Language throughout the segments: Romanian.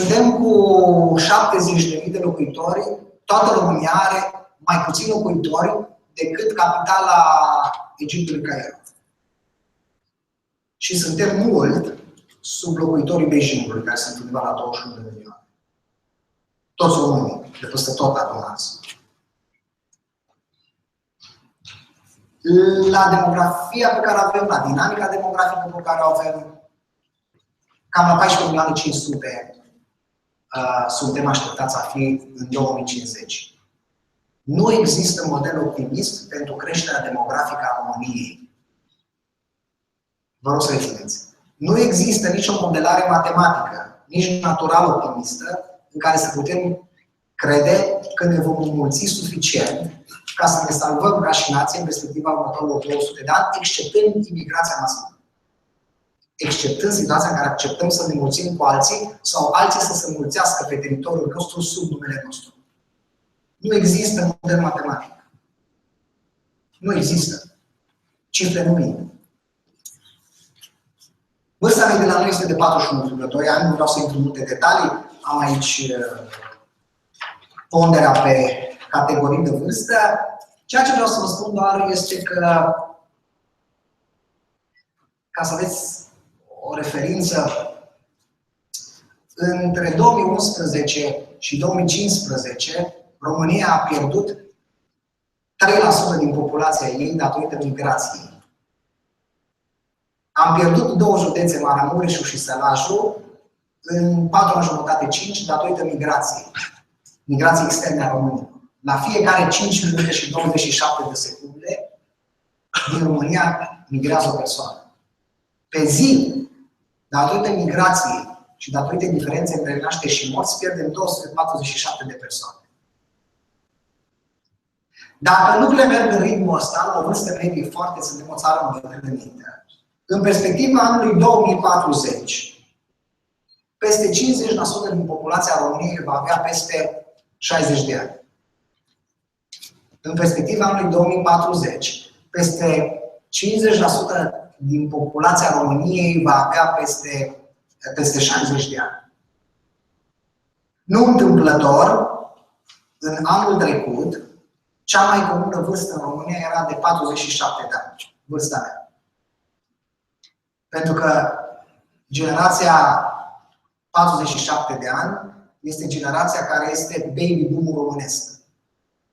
Suntem cu 70.000 de locuitori, toată România are mai puțin locuitori decât capitala Egiptului Cairo. Și suntem mult sub locuitorii Beijingului, care sunt undeva la 21 de milioane. Toți românii, de peste tot adunați. La demografia pe care avem, la dinamica demografică pe care o avem, cam la 14.500.000 suntem așteptați a fi în 2050. Nu există model optimist pentru creșterea demografică a României. Vă rog să rețineți. Nu există nicio modelare matematică, nici natural optimistă, în care să putem crede că ne vom înmulți suficient ca să ne salvăm ca și nație în perspectiva următorilor 200 de ani, exceptând imigrația masivă. Exceptând situația în care acceptăm să ne mulțim cu alții sau alții să se mulțească pe teritoriul nostru sub numele nostru. Nu există model matematic. Nu există. Cifre nu mint. Vârsta medie de la noi este de 41,2 ani, nu vreau să intru în multe detalii. Am aici ponderea pe categorii de vârstă. Ceea ce vreau să vă spun doar este că, ca să aveți o referință, între 2011 și 2015, România a pierdut 3% din populația ei datorită migrației. Am pierdut 2 județe, Maramureșul și Sălajul, în 4 ani jumătate, 5, datorită migrației. Migrației externe a României. La fiecare 5 minute și 27 de secunde, din România migrează o persoană. Pe zi, datorită migrației și datorită diferenței între nașteri și morți, pierdem 247 de persoane. Dacă lucrurile merg în ritmul ăsta, la o vârstă medie foarte, suntem o țară îmbătrânită, în perspectiva anului 2040, peste 50% din populația României va avea peste 60 de ani. În perspectiva anului 2040, peste 50% din populația României va avea peste 60 de ani. Nu întâmplător, în anul trecut, cea mai comună vârstă în România era de 47 de ani, vârsta mea. Pentru că generația 47 de ani este generația care este baby boom-ul românesc.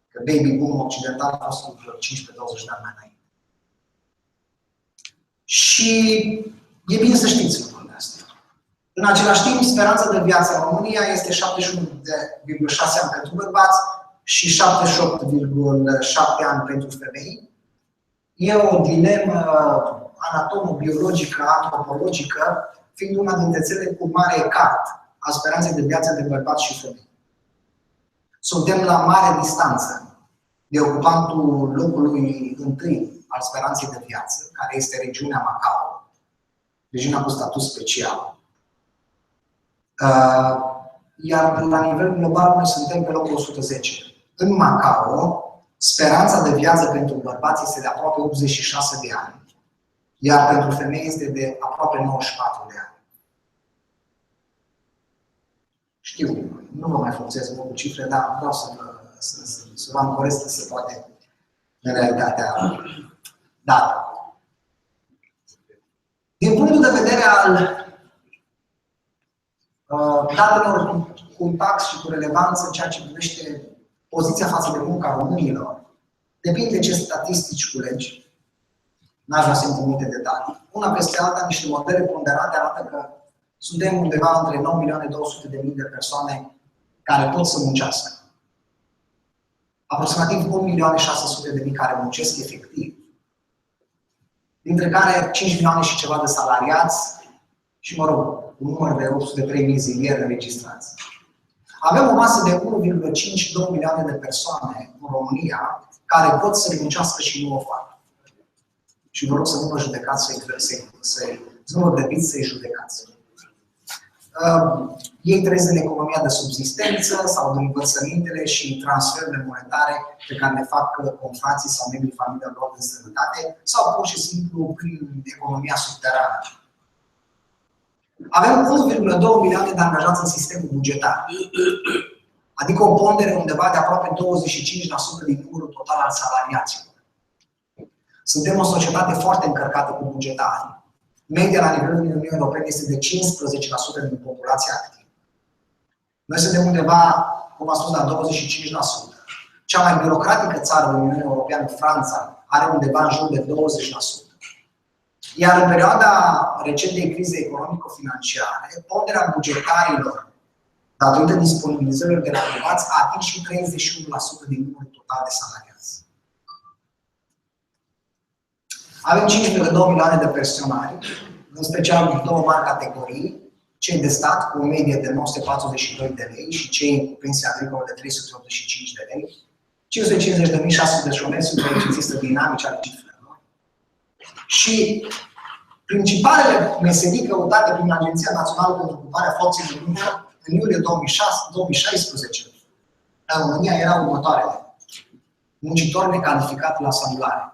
Că baby boom occidental a fost cu 15-20 de ani mai înainte. Și e bine să știți lucrurile astea. În același timp, speranța de viață în România este 71,6 ani pentru bărbați și 78,7 ani pentru femei. E o dilemă anatomo-biologică, antropologică, fiind una dintre țările cu mare ecart a speranței de viață de bărbați și femei. Suntem la mare distanță de ocupantul locului întâi al speranței de viață, care este regiunea Macao, regiunea cu statut special. Iar la nivel global noi suntem pe locul 110. În Macao, speranța de viață pentru bărbați este de aproape 86 de ani, iar pentru femei este de aproape 94 de ani. Știu, nu vă mai folosesc mult cu cifre, dar vreau să vă ancorez că se poate în realitatea dată. Din punctul de vedere al datelor cu impact și cu relevanță în ceea ce privește poziția față de munca românilor, depinde de ce statistici culegi. N-aș vrea să intru în multe detalii. Una peste alta, niște modele ponderate arată că suntem undeva între 9.200.000 de persoane care pot să muncească. Aproximativ 1.600.000 care muncesc efectiv, dintre care 5 milioane și ceva de salariați și, mă rog, un număr de 803.000 zilieri înregistrați. Avem o masă de 1,5-2 milioane de persoane în România care pot să muncească și nu o fac. Și vă rog să nu vă judecați, să nu vă grăbiți să-i judecați. Ei trăiesc în economia de subzistență sau din învățămintele și transferurile monetare pe care le fac confrații sau membrii familiilor lor în străinătate sau pur și simplu prin economia subterană. Avem 1,2 milioane de angajați în sistemul bugetar, adică o pondere undeva de aproape 25% din numărul total al salariaților. Suntem o societate foarte încărcată cu bugetari. Media la nivelul Uniunii Europene este de 15% din populația activă. Noi suntem undeva, cum am spus, la 25%. Cea mai birocratică țară din Uniunea Europeană, Franța, are undeva în jur de 20%. Iar în perioada recentei crize economico-financiare, ponderea bugetarilor, datorită disponibilizărilor de angajați, a atins și 31% din numărul total de salariați. Avem 5,2 milioane de pensionari, în special în două mari categorii, cei de stat cu o medie de 942 de lei și cei cu pensie agricolă de 385 de lei, 550.600 de șomeri, sunt aici, există dinamici ale cifrelor. Și principalele meserii căutate prin Agenția Națională pentru Ocuparea Forței de Muncă în iulie 2016 în România erau următoarele: muncitor necalificat la asamblare,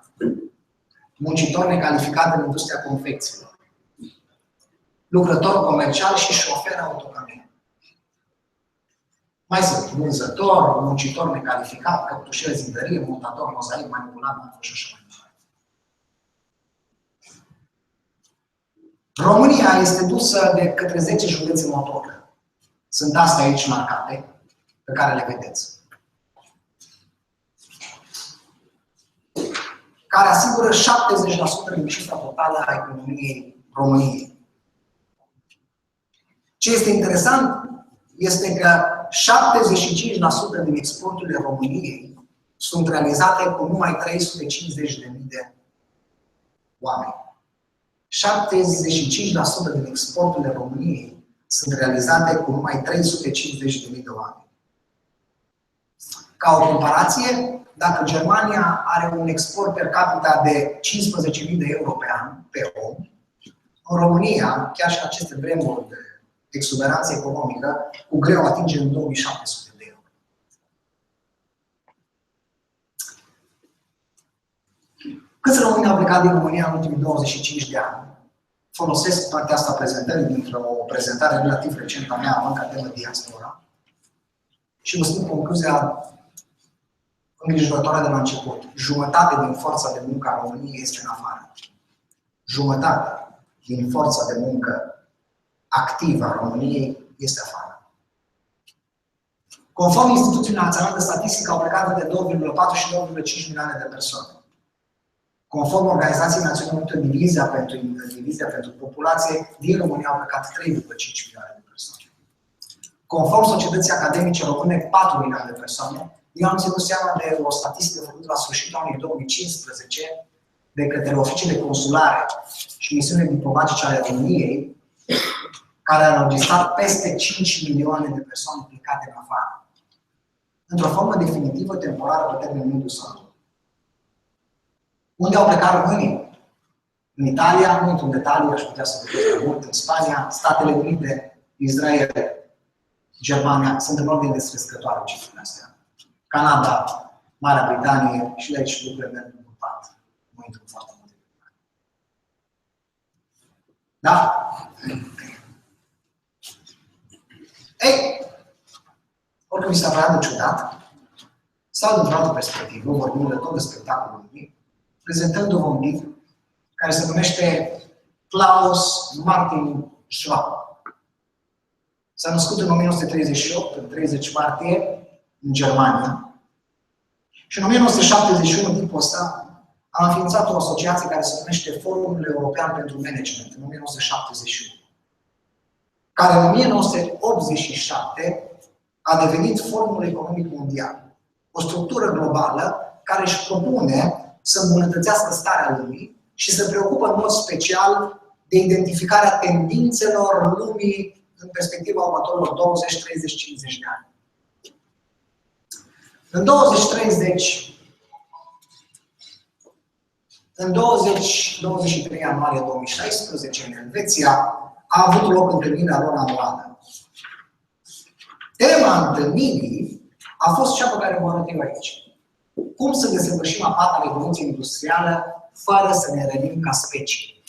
muncitor necalificat în industria confecțiilor, lucrător comercial și șofer autocamion. Mai sunt vânzător, muncitor necalificat, căptușer, zidărie, montator, mozaic, manipulat, și așa mai departe. România este dusă de către 10 județe motor. Sunt astea aici marcate, pe care le vedeți, care asigură 70% din cifra totală a economiei României. Ce este interesant este că 75% din exporturile României sunt realizate cu numai 350.000 de oameni. 75% din exporturile României sunt realizate cu numai 350.000 de oameni. Ca o comparație, dacă Germania are un export per capita de 15.000 de euro pe an, pe om, în România, chiar și în aceste vremuri de exuberanță economică, cu greu atingem 2700 de euro. Câți români au plecat din România în ultimii 25 de ani? Folosesc partea asta a prezentării dintr-o prezentare relativ recentă a mea, având ca temă diaspora, și vă spun concluzia îngrijorătoare de la început. Jumătate din forța de muncă a României este în afară. Jumătate din forța de muncă activă a României este afară. Conform Institutului Național de Statistică, au plecat de 2,4 și 2,5 milioane de persoane. Conform Organizației Națiunilor Unite, divizia pentru populație, din România au plecat 3,5 milioane de persoane. Conform Societății Academice Române, 4 milioane de persoane. Eu am ținut seama de o statistică făcută la sfârșitul anului 2015 de către oficiile consulare și misiunile diplomatice ale României, care au înregistrat peste 5 milioane de persoane plecate în afară, într-o formă definitivă, temporară, pe termen mediu sau lung. Unde au plecat românii? În Italia, nu intru în detalii, aș putea să vorbesc mai mult, în Spania, Statele Unite, Israel, Germania, sunt în ordine descrescătoare cifrele astea. Canada, Marea Britanie și de aici lucrurile merg în pat. Nu intru foarte mult. Da? Ei, oricum mi s-a părea de ciudat, sau dintr-o altă perspectivă, vorbim de tot de spectacolul lui, prezentându-vă un livru care se numește Klaus Martin Schwab. S-a născut în 1938, în 30 martie, în Germania. Și în 1971, tipul ăsta, a înființat o asociație care se numește Forumul European pentru Management, în 1971. Care în 1987 a devenit Forumul Economic Mondial. O structură globală care își propune să îmbunătățească starea lumii și se preocupă în mod special de identificarea tendințelor lumii în perspectiva următorilor 20, 30, 50 de ani. În 23 ianuarie 2016, în Elveția, a avut loc întâlnirea lor anuală. Tema întâlnirii a fost cea pe care o arăt eu aici. Cum să desăvârșim a pata revoluție industrială fără să ne rănim ca specie?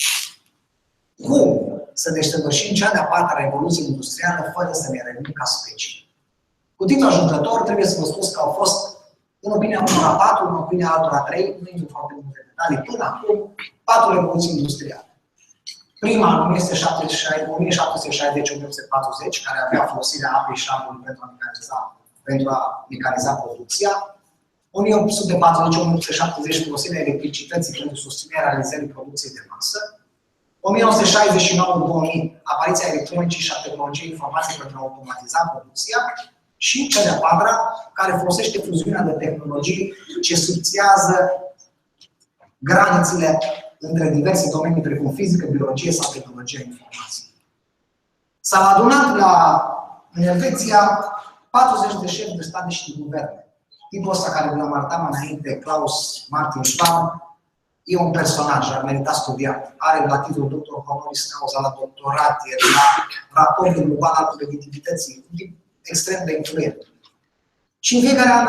Cum să desăvârșim cea de-a patra revoluție industrială fără să ne revenim ca specie. Cu titlu ajutător, trebuie să vă spun că au fost, în opinia unora 4, în opinia altora 3, nu intru foarte multe detalii, până acum 4 revoluții industriale. Prima, în 1760-1840, care avea folosirea apei și apului pentru a mecaniza producția. 1840-1870, folosirea electricității pentru susținerea realizării producției de masă. 1969-2000, apariția electronicii și a tehnologiei informației pentru a automatiza producția. Și cea de-a patra, care folosește fuziunea de tehnologii ce subțiază granițele între diverse domenii, precum fizică, biologie sau tehnologia informației. S-au adunat în Elveția 40 de șefi de state și de guverne. Tipul ăsta care l-am arătat mai înainte, Klaus Martin Schwab, e un personaj, ar merita studiat. Are la titlul doctor honoris causa la doctorat, e la raportul global al competitivității, un tip extrem de influent. Și în fiecare an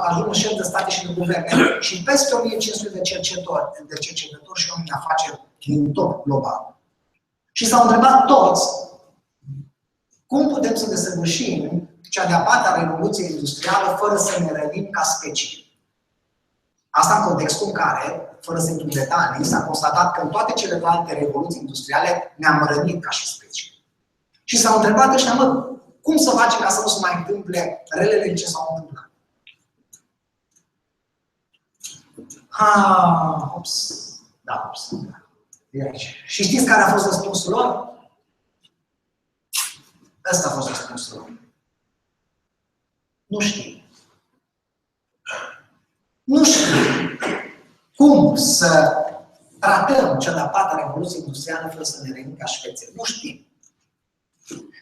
ajung șef de state și de guverne și peste 1500 de cercetători și oameni de afaceri din top global. Și s-au întrebat toți cum putem să desăvârșim cea de-a patra revoluție industrială fără să ne rănim ca specie. Asta în contextul în care, fără să intru în detalii, s-a constatat că în toate celelalte revoluții industriale ne-am rănit ca și specie. Și s-au întrebat ăștia, cum să facem ca să nu se mai întâmple relele ce s-au întâmplat? Da. E aici. Și știți care a fost răspunsul lor? Ăsta a fost răspunsul lor. Nu știu. Nu știu cum să tratăm cea de-a patra revoluție industrială fără să ne revenim ca specie. Nu știm.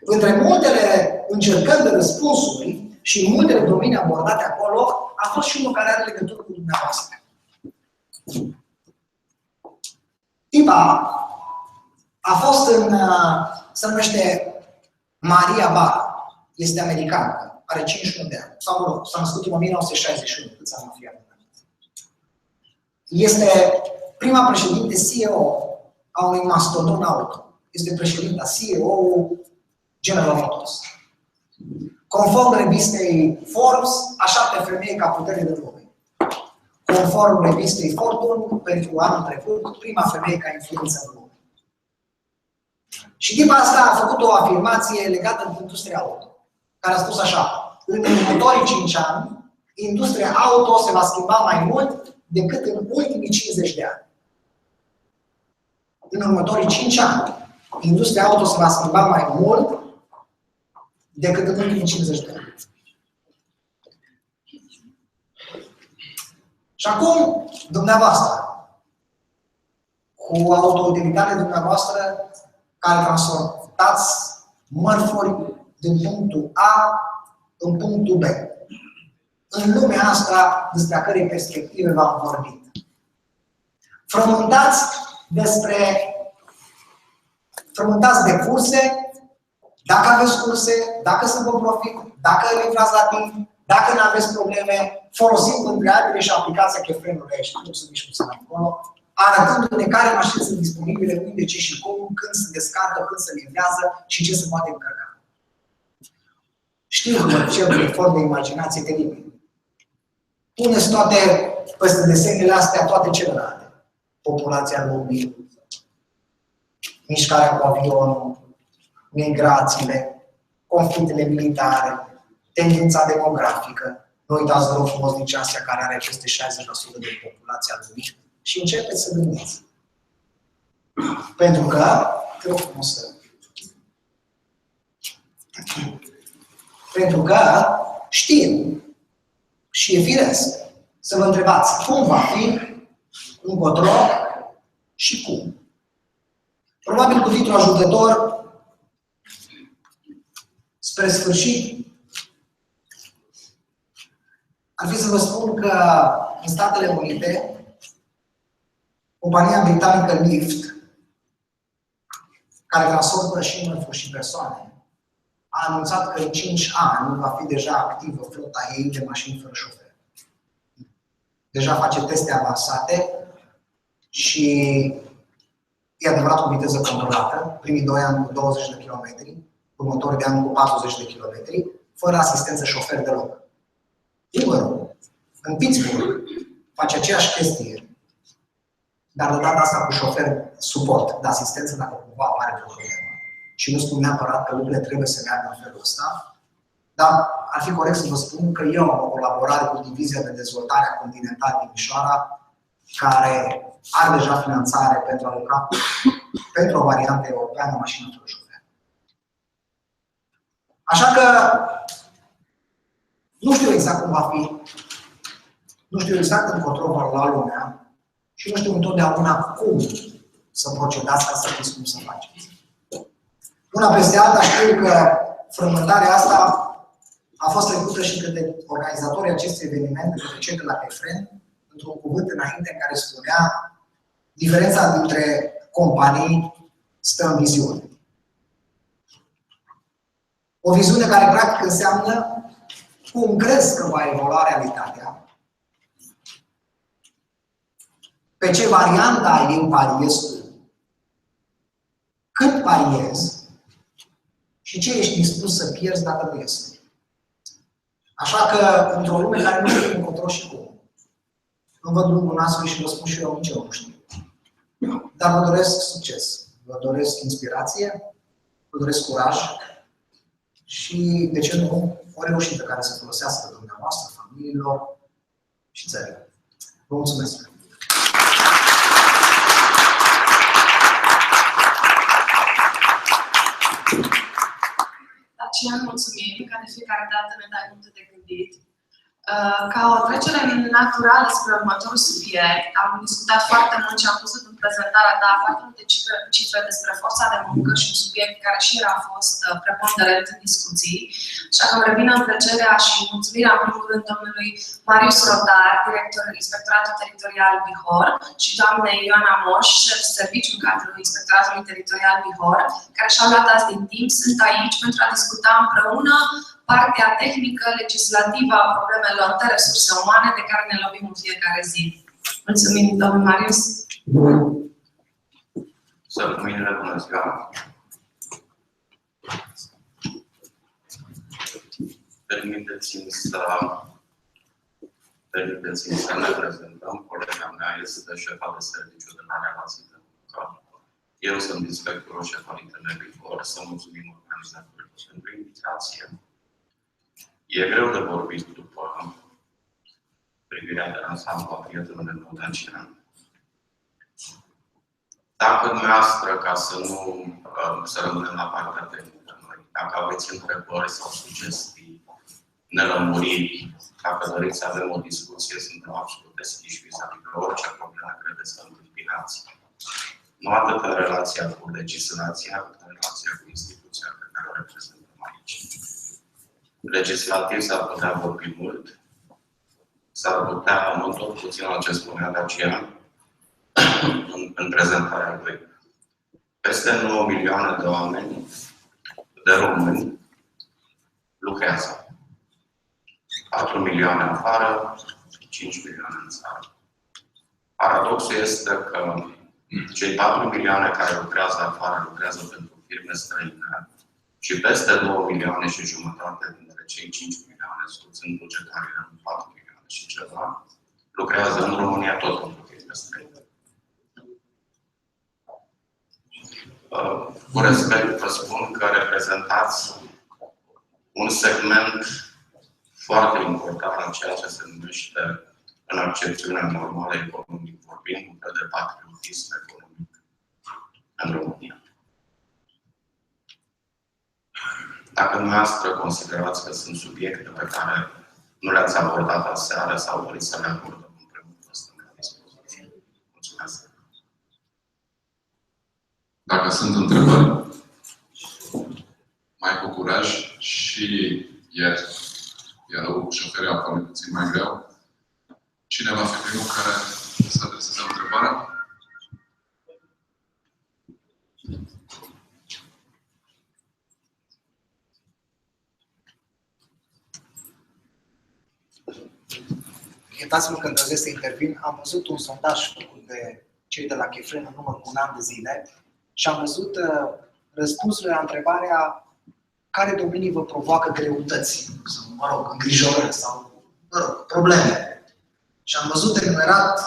Între multele încercări de răspunsuri și multele domenii abordate acolo, a fost și unul care are legătură cu dumneavoastră. Tipa a fost se numește Maria Barra. Este americană, are 51 de ani. S-a născut în 1961, cât s-a născut. Este prima președinte CEO a unui mastodon auto. Este președinta CEO General Motors. Conform revistei Forbes, a 7-a femeie ca putere de lume. Conform revistei Fortune, pentru anul trecut, prima femeie ca influență în lume. Și tipa asta a făcut o afirmație legată de industria auto, care a spus așa: în următorii 5 ani, industria auto se va schimba mai mult decât în ultimii 50 de ani. În următorii 5 ani, industria auto se va schimba mai mult decât în ultimii 50 de ani. Și acum, dumneavoastră, cu autoutilitatea dumneavoastră, care transportați mărfuri din punctul A în punctul B. În lumea asta, despre a cărei perspective v-am vorbit. Frământați de curse, dacă aveți curse, dacă sunt în profit, dacă livrați la timp, dacă nu aveți probleme, folosind între altele și aplicația chefrenurilor și cum sunt nici cum sunt acolo, arătându-ne care mașini sunt disponibile, unde, ce și cum, când se descarcă, când se livrează și ce se poate încărca. Știu că cel de form de imaginație teribil. Puneți toate, peste desenele astea, toate celelalte. Populația lumii, mișcarea cu avionul, migrațiile, conflictele militare, tendința demografică. Nu uitați, vă rog frumos, nici Asia, care are peste 60% de populația lumii. Și începeți să gândiți. Pentru că, te rog frumos să... Pentru că știm și e firesc să vă întrebați cum va fi, încotro și cum. Probabil cu titlul ajutător, spre sfârșit, ar fi să vă spun că în Statele Unite, compania britanică Lyft, care transportă și mărfuri și persoane, a anunțat că în 5 ani va fi deja activă flota ei de mașini fără șofer. Deja face teste avansate și e adevărat cu viteză controlată, primii 2 ani cu 20 de km, următorii de ani cu 40 de km, fără asistență șofer deloc. Uber, în Pittsburgh, face aceeași chestie, dar de data asta cu șofer suport, de asistență dacă cumva apare o problemă. Și nu spun neapărat că lucrurile trebuie să meargă în felul ăsta, dar ar fi corect să vă spun că eu am o colaborare cu Divizia de Dezvoltare a Continental Timișoara, care are deja finanțare pentru a lucra pentru o variantă europeană mașină fără șofer. Așa că nu știu exact cum va fi, nu știu exact încotro va lua lumea și nu știu întotdeauna cum să procedați ca să știți cum să faceți. Una peste alta știu că frământarea asta a fost trecută și către organizatorii acestui eveniment, către cei de la Conferintei, într-un cuvânt înainte în care spunea diferența dintre companii stă în viziune. O viziune care practic înseamnă cum crezi că va evolua realitatea, pe ce variantă a ei pariezi tu, cât pariezi și ce ești dispus să pierzi dacă nu iese. Așa că, într-o lume care nu știu încotro și cum, nu văd lucrul nasul și vă spun și eu nici eu nu știu. Dar vă doresc succes, vă doresc inspirație, vă doresc curaj și, de ce nu, o reușită care să folosească dumneavoastră, familiilor și țării. Vă mulțumesc! Dacian, mulțumim, că de fiecare dată ne dai multe de gândit. Ca o trecere naturală spre următorul subiect, am discutat foarte mult și am pus în prezentarea ta foarte multe cifre despre forța de muncă și un subiect care și el a fost preponderent în discuții. Așa că îmi revine în plăcerea și mulțumirea, în primul rând, domnului Marius Rodar, directorul Inspectoratul Teritorial Bihor, și doamnei Ioana Moș, șef serviciu în cadrul Inspectoratului Teritorial Bihor, care și-au luat azi din timp, sunt aici pentru a discuta împreună partea tehnică, legislativă a problemelor de resurse umane de care ne lovim în fiecare zi. Mulțumim, domnul Marius. Să mâinile, bună ziua! Permiteți-mi să ne prezentăm. Colega mea este șefa de serviciu de la relații de muncă. Eu sunt inspectorul șef al ITN-Bihor. Să mulțumim organizatorilor pentru invitație. E greu de vorbit după privirea de ansamblu a prietenului meu Dacian. Dacă dumneavoastră, ca să nu să rămânem la partea tehnică, dacă aveți întrebări sau sugestii, nelămuriri, dacă doriți să avem o discuție, suntem absolut deschiși vis-a-vis de orice problemă credeți că întâmpinați. Nu atât în relația cu legislația, cât în relația cu instituția pe care o reprezentăm aici. Legislativ s-ar putea vorbi mult, s-ar putea, mă întorc puțin la ce spunea Dacian în prezentarea lui. Peste 9 milioane de oameni, de români, lucrează. 4 milioane afară, 5 milioane în țară. Paradoxul este că cei 4 milioane care lucrează afară lucrează pentru firme străine și peste 2 milioane și jumătate dintre cei 5 milioane sunt bugetari în 4 milioane și ceva, lucrează în România tot pentru firme străine. Cu respect vă spun că reprezentați un segment foarte important în ceea ce se numește, în accepțiunea normală economic vorbind, un fel de patriotism economic în România. Dacă dumneavoastră considerați că sunt subiecte pe care nu le-ați abordat aseară sau doriți să le abordăm împreună, vă stăm la dispoziție. Mulțumesc! Dacă sunt întrebări, mai cu curaj și ieri, dialogul cu șoferii a fost puțin mai greu. Cine va fi primul care să adreseze o întrebare? Iertați-mă că îndrăznesc să intervin. Am văzut un sondaj făcut de cei de la Chefren în urmă cu un an de zile și am văzut răspunsurile la întrebarea care domenii vă provoacă greutăți sau, mă rog, îngrijorări sau, mă rog, probleme. Și am văzut enumerat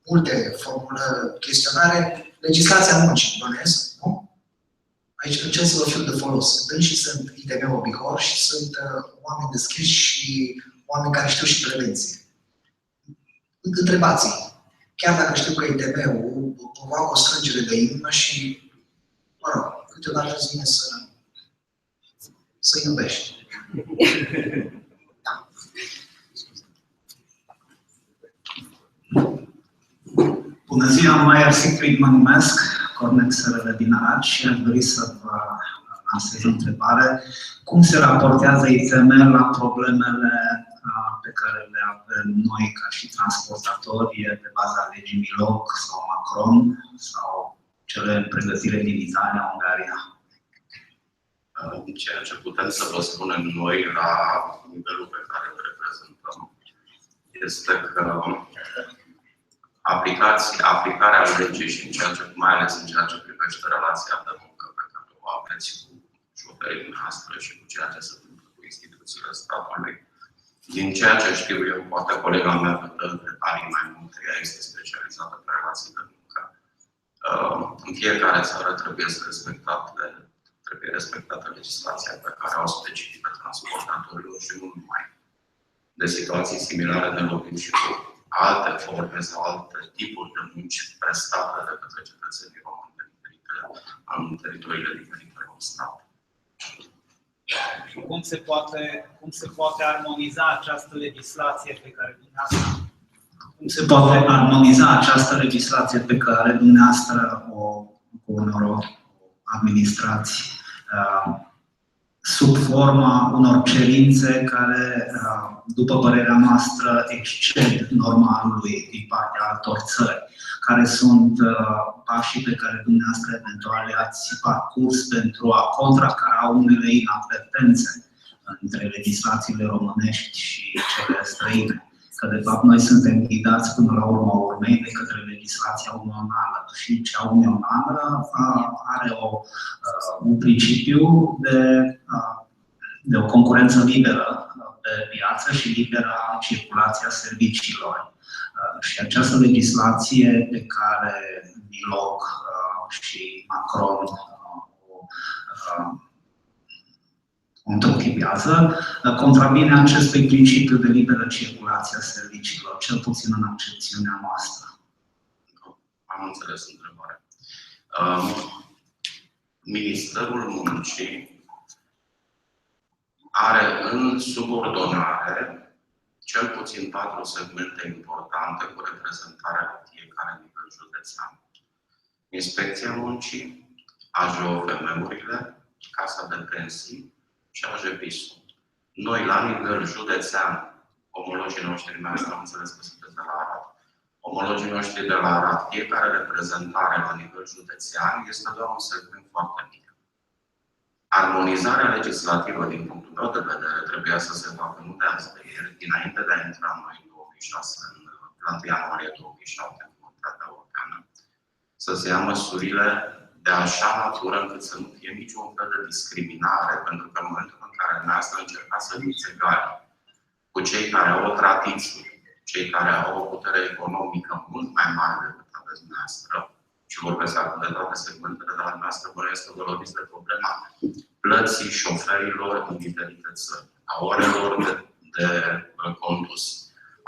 multe formulări, chestionare, legislația muncii, bănesc, nu? Aici încerc să vă fiu de folos. Dânsii sunt ITM obihor și sunt oameni deschiși și oameni care știu și prevenție. Întrebați-i, chiar dacă știu că ITM-ul provoacă o strângere de inimă și, mă rog, câteodată îți vine să iubești. Da. Bună ziua, Maier Siegfried mă numesc, Cornec Sărălă din Arad și aș dori să vă lansez o întrebare. Cum se raportează ITM la problemele pe care le avem noi ca și transportatori pe baza legii Miloc sau Macron sau cele în pregătire din Italia, Ungaria? Ceea ce putem să vă spunem noi la nivelul pe care îl reprezentăm este că aplicarea legii și mai ales în ceea ce privește relația de muncă pe care o aveți cu șoferii noastre și cu ceea ce se întâmplă cu instituțiile statului. Din ceea ce știu eu, poate colega mea vă dă detalii mai multe, ea este specializată pe relații de muncă. În fiecare țară trebuie respectată legislația pe care o specifică transportatorilor și nu numai. De situații similare ne lovim și cu alte forme sau alte tipuri de munci prestate de către cetățenii români în teritoriile diferitelor state. Cum se poate armoniza această legislație pe care dumneavoastră cu administrați sub forma unor cerințe care, după părerea noastră, exced normalului din partea altor țări, care sunt pașii pe care dumneavoastră eventual le-ați parcurs pentru a contracara unele inadvertențe între legislațiile românești și cele străine. Că de fapt noi suntem ghidați până la urma urmei de către legislația unională și cea unională are un principiu de o concurență liberă pe piață și libera circulația serviciilor. Și această legislație pe care Miloc și Macron o întocchipează, contravine acestui principiu de liberă circulație a serviciilor, cel puțin în accepțiunea noastră. Am înțeles întrebarea. Ministerul Muncii are în subordonare cel puțin 4 segmente importante cu reprezentarea la fiecare nivel județean. Inspecția Muncii, AJOFM-urile, Casa de Pensii și AJPIS-ul. Noi, la nivel județean, omologii noștri, mai am înțeles că sunteți de la Arad, omologii noștri de la Arad, fiecare reprezentare la nivel județean este doar un segment foarte mic. Armonizarea legislativă, din punctul meu de vedere, trebuia să se facă nu de azi de ieri, dinainte de a intra noi în 2006, la 1 ianuarie 2007, în Comunitatea Europeană, să se ia măsurile de așa natură încât să nu fie niciun fel de discriminare, pentru că în momentul în care dumneavoastră încercați să fiți egali cu cei care au o tradiție, cei care au o putere economică mult mai mare decât aveți dumneavoastră, și vorbesc acum de toate segmentele de la dumneavoastră, bănuiesc că vă loviți de problema plății șoferilor în diferite țări, a orelor de condus,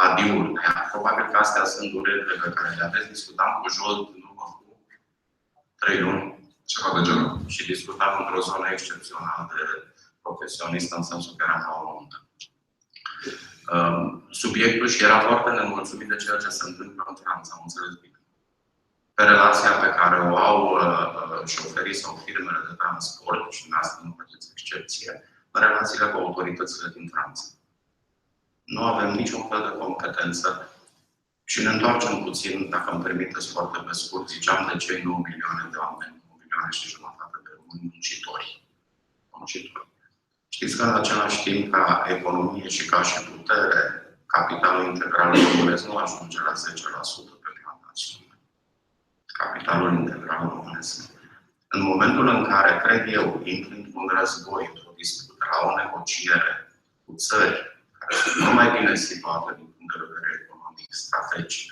a diurne. Probabil că astea sunt durerile pe care le aveți. Discutam cu Jolt în urmă cu 3 luni, ceva de genul. Și discutam într-o zonă excepțională de profesionistă, în sensul că eram la o undă. Subiectul și era foarte nemulțumit de ceea ce se întâmplă în Franța, am înțeles bine. Pe relația pe care o au șoferii sau firmele de transport, și în asta nu faceți excepție, în relațiile cu autoritățile din Franța. Nu avem niciun fel de competență și ne întoarcem puțin, dacă îmi permiteți foarte pe scurt, ziceam de cei 9 milioane de oameni, 9 milioane și jumătate de români muncitori. Știți că în același timp, ca economie și ca și putere, capitalul integral românesc nu ajunge la 10% pe plan național. capitalul integral românesc. În momentul în care, cred eu, intri într-un război, într-o dispută, la o negociere cu țări care sunt mult mai bine situate din punct de vedere economic, strategic,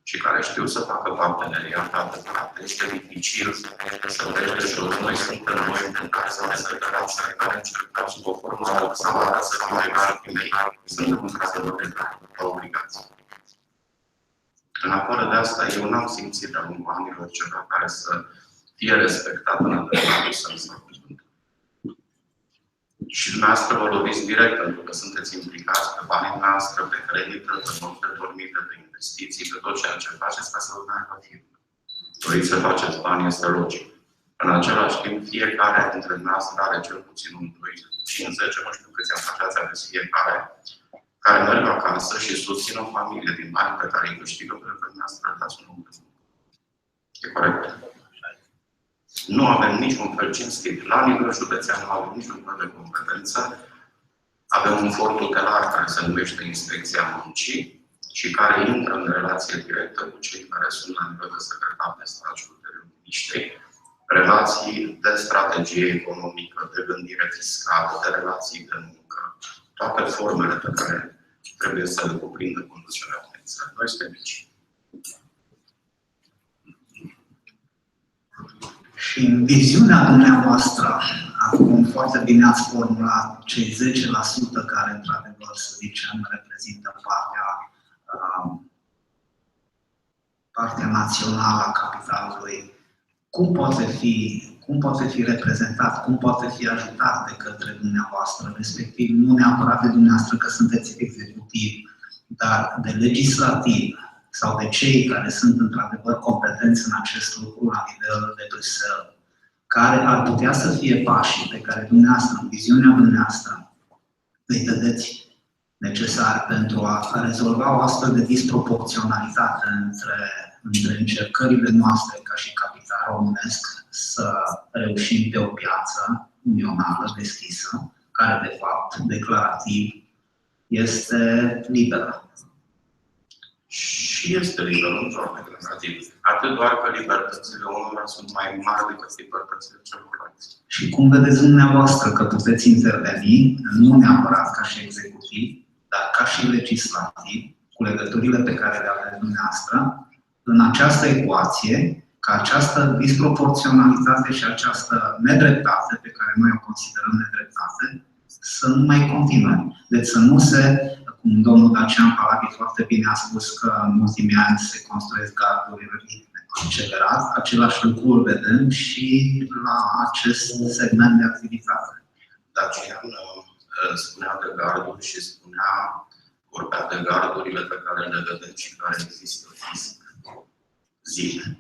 și care știu să facă parteneriat adevărat, este dificil să vezi de jur. Noi suntem noi în care să ne secretăm și care încercăm sub o formă sau alta să fim egal cu ei, suntem în cazul de obligație. În afară de asta, eu n-am simțit de-a lungul anilor ceva care să fie respectat în adevăratul sens al cuvântului. Și dumneavoastră vă loviți direct, pentru că sunteți implicați pe banii noastre, pe credită, pe note dormite, pe investiții, pe tot ceea ce faceți ca să vă meargă firmă. Doriți să faceți bani, este logic. În același timp, fiecare dintre dumneavoastră are cel puțin un 50, nu știu câți angajați aveți fiecare, care merg acasă și susțin o familie din bani pe care îi câștigă pentru că dumneavoastră dați un lucru. E corect? Nu avem niciun fel cinstit. La nivel județean nu avem niciun fel de competență. Avem un for tutelar care se numește Inspecția Muncii și care intră în relație directă cu cei care sunt la nivel de secretar de stat și ulterior miniștri. Relații de strategie economică, de gândire fiscală, de relații de muncă. Toate formele pe care trebuie să le cuprindă conducerea unei țări. Noi suntem mici. Și în viziunea dumneavoastră, acum foarte bine ați formulat cei 10% care, într-adevăr, să zicem, reprezintă partea națională a capitalului, cum poate fi reprezentat, cum poate fi ajutat de către dumneavoastră, respectiv nu neapărat de dumneavoastră că sunteți executiv, dar de legislativ, sau de cei care sunt într-adevăr competenți în acest lucru la nivel de Bruxelles, care ar putea să fie pașii pe care dumneavoastră, în viziunea dumneavoastră, îi vedeți necesari pentru a rezolva o astfel de disproporționalitate între încercările noastre ca și capital românesc să reușim pe o piață unională deschisă, care de fapt, declarativ, este liberă. Și este liber, nu doar declarativ. Atât doar că libertățile unora sunt mai mari decât libertățile celorlalți. Și cum vedeți dumneavoastră că puteți interveni, nu neapărat ca și executiv, dar ca și legislativ, cu legăturile pe care le aveți dumneavoastră, în această ecuație, ca această disproporționalitate și această nedreptate, pe care noi o considerăm nedreptate, să nu mai continue. Deci să nu se, cum domnul Dacian Palavi foarte bine a spus că în ultimii ani se construiesc garduri accelerat, același lucru îl vedem și la acest segment de activitate. Dacian spunea de garduri și vorbea de gardurile pe care le vedem și care există fizic. Zile.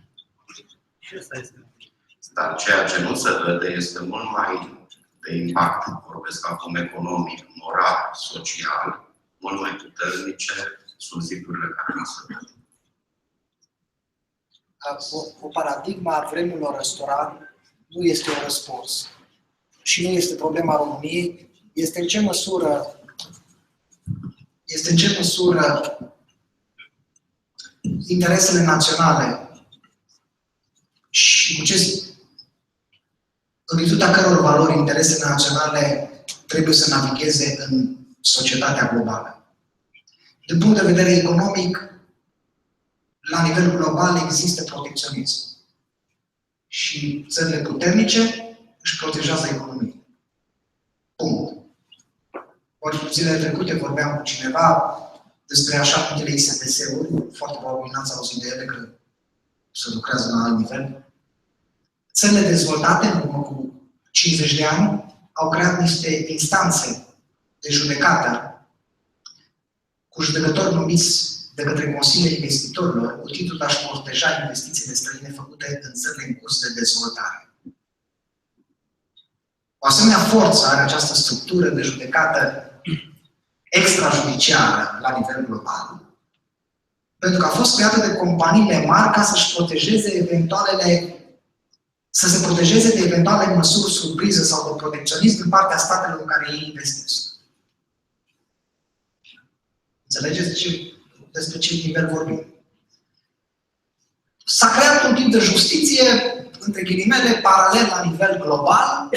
Dar ceea ce nu se vede este mult mai de impact, vorbesc acum economic, moral, social, mult mai puternice sunt zidurile care nu se văd. O paradigma a vremurilor restaurant nu este un răspuns. Și nu este problema României, este în ce măsură interesele naționale și în virtutea căror valori interesele naționale trebuie să navigheze în societatea globală. Din punct de vedere economic, la nivel global există protecționism. Și țările puternice își protejează economia. Punct. Ori zilele trecute vorbeam cu cineva despre așa numitele ISDS-uri, foarte probabil n-ați auzit de ele, că se lucrează la alt nivel. Țările dezvoltate, în urmă cu 50 de ani, au creat niște instanțe de judecată cu judecători numiți de către Consiliul Investitorilor, cu titlul de a-și proteja investițiile străine făcute în țările în curs de dezvoltare. O asemenea forță are această structură de judecată extrajudiciară la nivel global, pentru că a fost creată de companiile mari ca să-și protejeze să se protejeze de eventuale măsuri surpriză sau de protecționism din partea statelor în care ei investesc. Înțelegeți despre ce nivel vorbim? S-a creat un tip de justiție, între ghilimele, paralel la nivel global,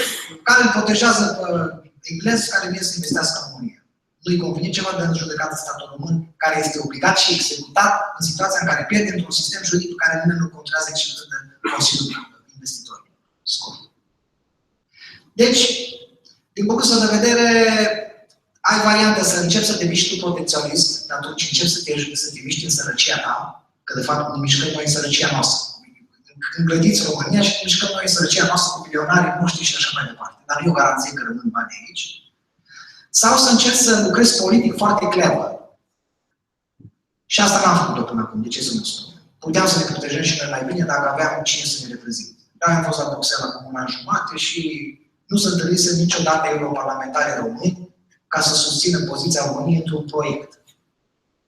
care îl protejează pe englez care vine să investească în România. Nu-i convine ceva de judecată statul român, care este obligat și executat în situația în care pierde într-un sistem juridic pe care nimeni nu controlează exceptul de Consiliul Investitorilor. Scurt. Deci, din punctul ăsta de vedere, ai varianta să începi să te miști tu protecționist, atunci începi să te miști în sărăcia ta, că de fapt ne mișcăm noi în sărăcia noastră. Îngrădiți România și ne mișcăm noi în sărăcia noastră cu milionarii noștri și așa mai departe. Dar nu e o garanție că rămân bani aici. Sau să încerci să lucrezi politic foarte clever. Și asta n-am făcut-o până acum. De ce să nu spun? Puteam să ne protejăm și noi mai bine dacă aveam cine să ne reprezinte. Dar am fost la Bruxelles acum un an jumate și nu se întâlnise niciodată europarlamentari români ca să susțină poziția României într-un proiect.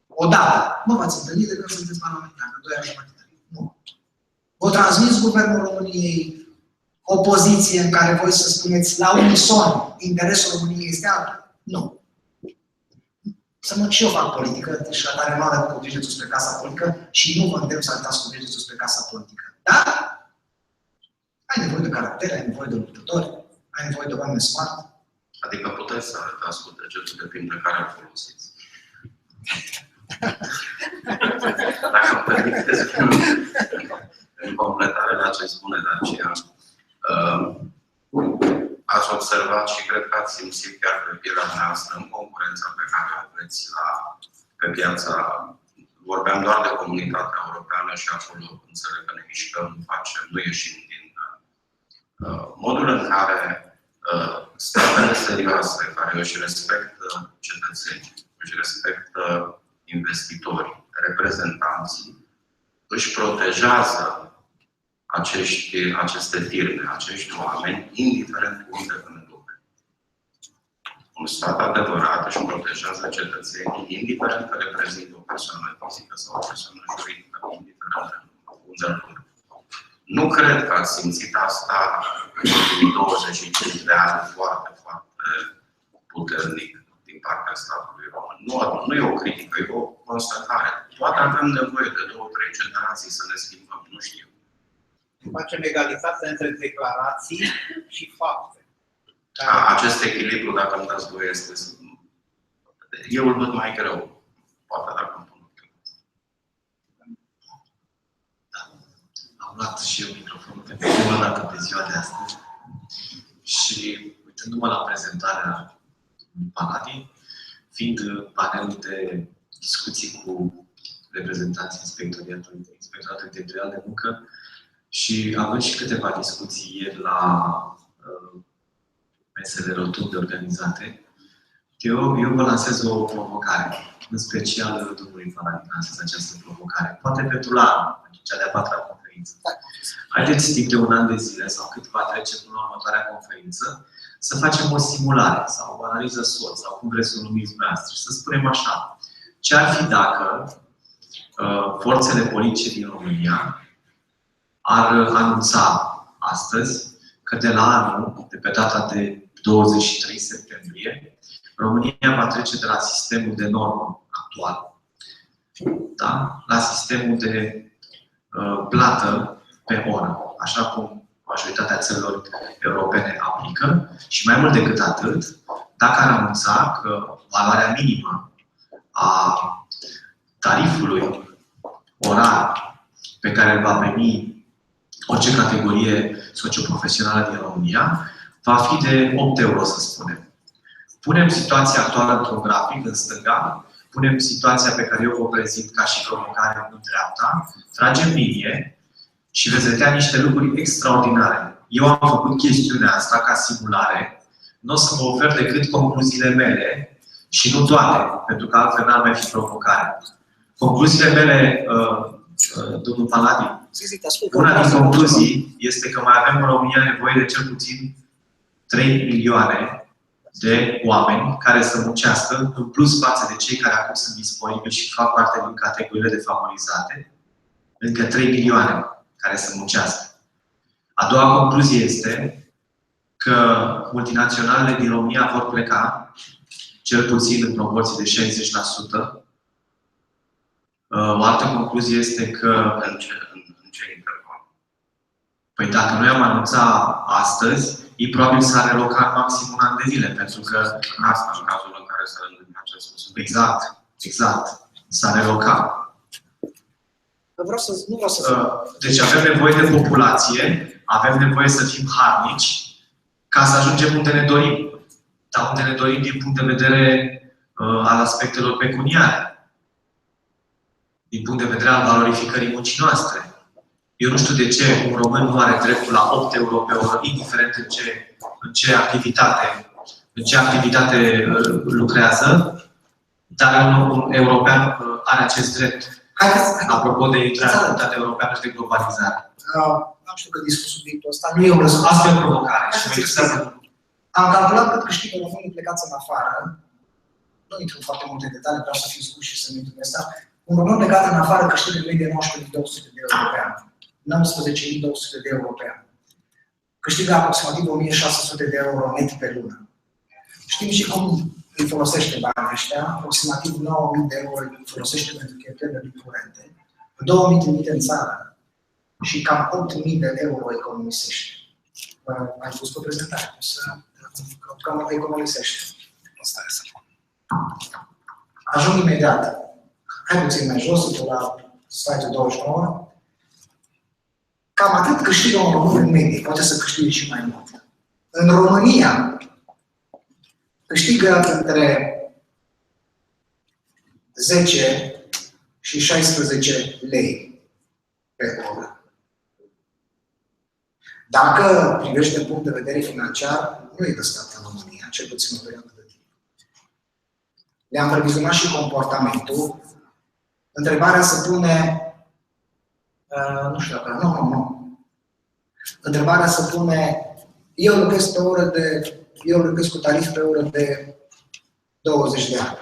Odată. Nu v-ați întâlnit de când sunteți parlamentari, de 2 ani jumate. Nu. Vă transmis Guvernul României o poziție în care voi să spuneți la unison interesul României este altul? Nu. Și eu fac politică, și atare nu arăt cu degetul spre casa politică și nu vă îndemn să arătați cu degetul spre casa politică. Dar ai nevoie de caractere, ai nevoie de luptători, ai nevoie de oameni smart. Adică puteți să arătați cu degetul, depinde de care îl folosiți. Dacă îmi permiteți, în completare la ce spune Dacia, ați observat și cred că ați simțit chiar pe pielea noastră în concurența pe care o aveți pe piața. Vorbeam doar de comunitatea europeană și acolo înțeleg că ne mișcăm, facem, nu ieșim din modul în care statele serioase, care își respectă cetățenii, își respectă investitorii, reprezentanții, își protejează aceste firme, acești oameni, indiferent unde în lume. Un stat adevărat își protejează cetățenii, indiferent că reprezintă o persoană fizică sau o persoană juridică, indiferent unde în lume. Nu cred că ați simțit asta în ultimii 25 de ani foarte, foarte puternic din partea statului român. Nu e o critică, e o constatare. Toate avem nevoie de 2-3 generații să ne schimbăm, nu știu. Facem egalitate între declarații și fapte. Acest echilibru, dacă îmi dați voie, este... Eu îl văd mai greu. Poate dacă îmi pun. Am luat și eu microfonul pentru prima dată pe ziua de astăzi și uitându-mă la prezentarea Paladin, fiind panelul de discuții cu reprezentanții Inspectoratului Teritorial de Muncă și având și câteva discuții ieri la mesele rotunde organizate, eu vă lansez o provocare, în special domnului Paladin, lansez această provocare, poate pentru la cea de-a 4-a conferință. Haideți timp de un an de zile sau cât va trece până la următoarea conferință să facem o simulare sau o analiză SWOT sau cum vreți să o numiți dumneavoastră și să spunem așa. Ce ar fi dacă forțele politice din România ar anunța astăzi că de la anul, de pe data de 23 septembrie, România va trece de la sistemul de normă actual, da? La sistemul de plată pe oră, așa cum majoritatea țărilor europene aplică și mai mult decât atât, dacă ar anunța că valoarea minimă a tarifului orar pe care îl va primi orice categorie socioprofesională din România va fi de 8 euro, să spunem. Punem situația actuală într-un grafic în stânga, punem situația pe care eu vă prezint ca și provocare în dreapta, tragem linie și veți vedea niște lucruri extraordinare. Eu am făcut chestiunea asta ca simulare, nu o să vă ofer decât concluziile mele și nu toate, pentru că altfel n-ar mai fi provocare. Concluziile mele, domnul Paladin, una din concluzii este că mai avem în România nevoie de cel puțin 3 milioane de oameni care să muncească, în plus față de cei care acum sunt disponibili și fac parte din categoriile defavorizate, încă 3 milioane care să muncească. A doua concluzie este că multinaționalele din România vor pleca, cel puțin în proporție de 60%. O altă concluzie este că... În Păi dacă noi am anunțat astăzi, e probabil s-a relocat maxim un an de zile, pentru că Asta în cazul în care s-a întâmplat acest lucru. Exact. S-a relocat. Nu vreau să Deci avem nevoie de populație, avem nevoie să fim harnici ca să ajungem unde ne dorim. Dar unde ne dorim din punct de vedere al aspectelor pecuniare, din punct de vedere al valorificării muncii noastre. Eu nu știu de ce un român nu are dreptul la 8 euro pe oră, indiferent în ce activitate lucrează, dar un european are acest drept. Apropo de intrarea în Comunitatea Europeană și de globalizare. Nu știu că discut subiectul ăsta, nu e o răspuns. Asta e o provocare și mă interesează. Am calculat cât câștigă românii plecați în afară. Nu intru în foarte multe detalii, vreau să fiu scurt și să nu intru în asta. Un român plecat în afară câștigă în medie 19.200 de euro pe an. 19.200 de euro pe an. Câștigă aproximativ 1.600 de euro net pe lună. Știm și cum îi folosește banii ăștia, aproximativ 9.000 de euro îi folosește pentru cheltuielile curente, 2.000 trimite în țară și cam 8.000 de euro economisește. Ai spus pe prezentare, cam economisește. Asta este. Ajung imediat. Hai puțin mai jos, la slide-ul 29. Cam atât câștigă un român în medie, poate să câștige și mai mult. În România, câștigă între 10 și 16 lei pe oră. Dacă privești din punct de vedere financiar, nu e destat în România, cel puțin o perioadă de timp. Le-am revizionat și comportamentul. Întrebarea se pune, nu știu dacă, nu. Întrebarea se pune, eu lucrez cu tarif pe oră de 20 de ani.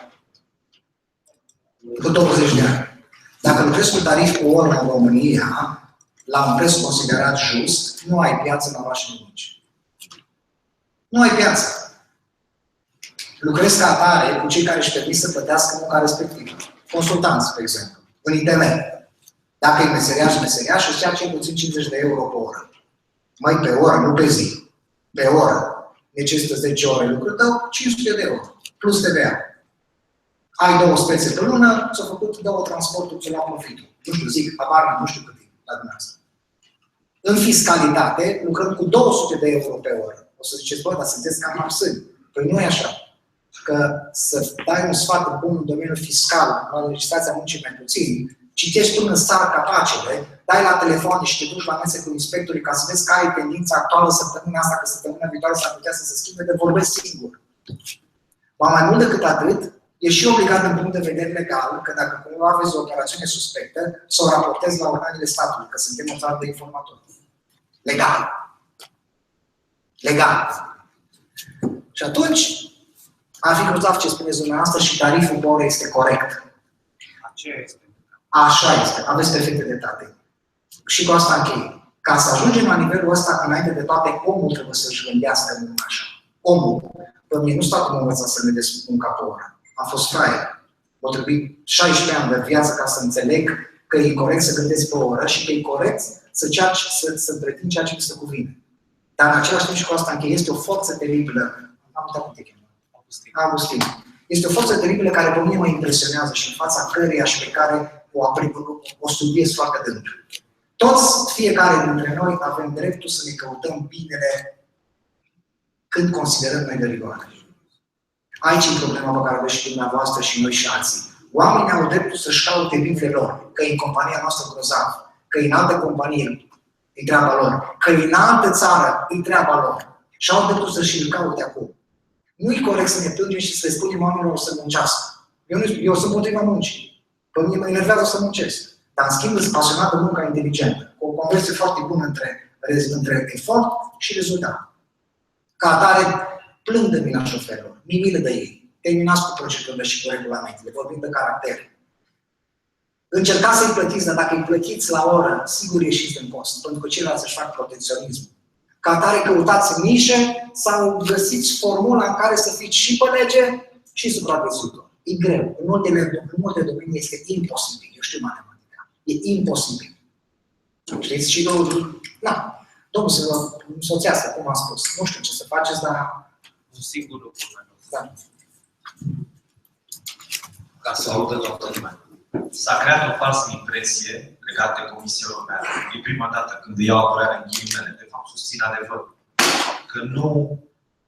Cu 20 de ani. Dacă lucrezi cu tarif pe oră în România, la un preț considerat just, nu ai piață în orașele mici. Nu ai piață. Lucrezi ca atare cu cei care își permit să plătească munca respectivă. Consultanți, de exemplu, în internet. Dacă e meseriaș, își ia cel puțin 50 de euro pe oră. Mai pe oră, nu pe zi. Pe oră. Necesită 10 ore lucru, dau 500 de euro. Plus TVA. Ai 2 spețe pe lună, ți-au făcut 2 transporturi, ți-o lua profitul. Nu știu, zic, nu știu cât e la dumneavoastră. În fiscalitate, lucrăm cu 200 de euro pe oră. O să ziceți, bă, dar sunteți cam absâni. Păi nu e așa. Că să dai un sfat bun în domeniul fiscal, în legislația muncii mai puțin, citești până în stare capacele, dai la telefon și te duci la mese cu inspectorii ca să vezi care e tendința actuală săptămâna asta, că săptămâna viitoare s-ar putea să se schimbe, de vorbesc singur. Mai mult decât atât, e și obligat din punct de vedere legal, că dacă cumva aveți o operațiune suspectă, să o raportezi la organele statului, că suntem o țară de informatori. Legal. Legal. Și atunci, ar fi grozav ce spuneți dumneavoastră și tariful pe oră este corect. Așa este. Aveți perfecte dreptate. Și cu asta închei. Ca să ajungem la nivelul ăsta, înainte de toate, omul trebuie să-și gândească munca așa. Omul. Pe mine nu statul mă învăța să gândesc munca pe oră. Am fost fraier. M-a trebuit 16 ani de viață ca să înțeleg că e corect să gândesc pe o oră și că e corect să întretind ceea ce mi se cuvine. Dar în același timp și cu asta închei, este o forță teribilă. Am uitat cum te cheamă. Augustin. Este o forță teribilă care pe mine mă impresionează și în fața căreia și pe care o studiez foarte de mult. Toți, fiecare dintre noi, avem dreptul să ne căutăm binele când considerăm noi de rigoare. Aici e problema pe care o aveți și dumneavoastră și noi și alții. Oamenii au dreptul să-și caute binele lor, că e în compania noastră grozav, că e în altă companie, e treaba lor, că e în altă țară, e treaba lor. Și au dreptul să-și îl caute acum. Nu e corect să ne plângem și să le spunem oamenilor să muncească. Eu sunt împotriva muncii. Pe mine mă enervează să muncesc. Dar în schimb sunt pasionat de munca inteligentă. Cu o conversie foarte bună între efort și rezultat. Ca atare, plâng de mina șoferilor. Mi milă de ei. Terminați cu procedurile și cu regulamentele. Vorbim de caracter. Încercați să-i plătiți, dar dacă îi plătiți la oră, sigur ieșiți din post. Pentru că ceilalți își fac protecționism. Ca atare, căutați nișe sau găsiți formula în care să fiți și pe lege și supraviețuitor. E greu. În multe domenii este imposibil. Eu știu matematica. E imposibil. Știți? Și Domnul să vă însoțească, cum am spus. Nu știu ce să faceți, dar... Un singur lucru. Da. Ca să audă toată lumea. S-a creat o falsă impresie legată de Comisia Europeană. E prima dată când îi iau apărare în ghilimele, de fapt susțin adevărul.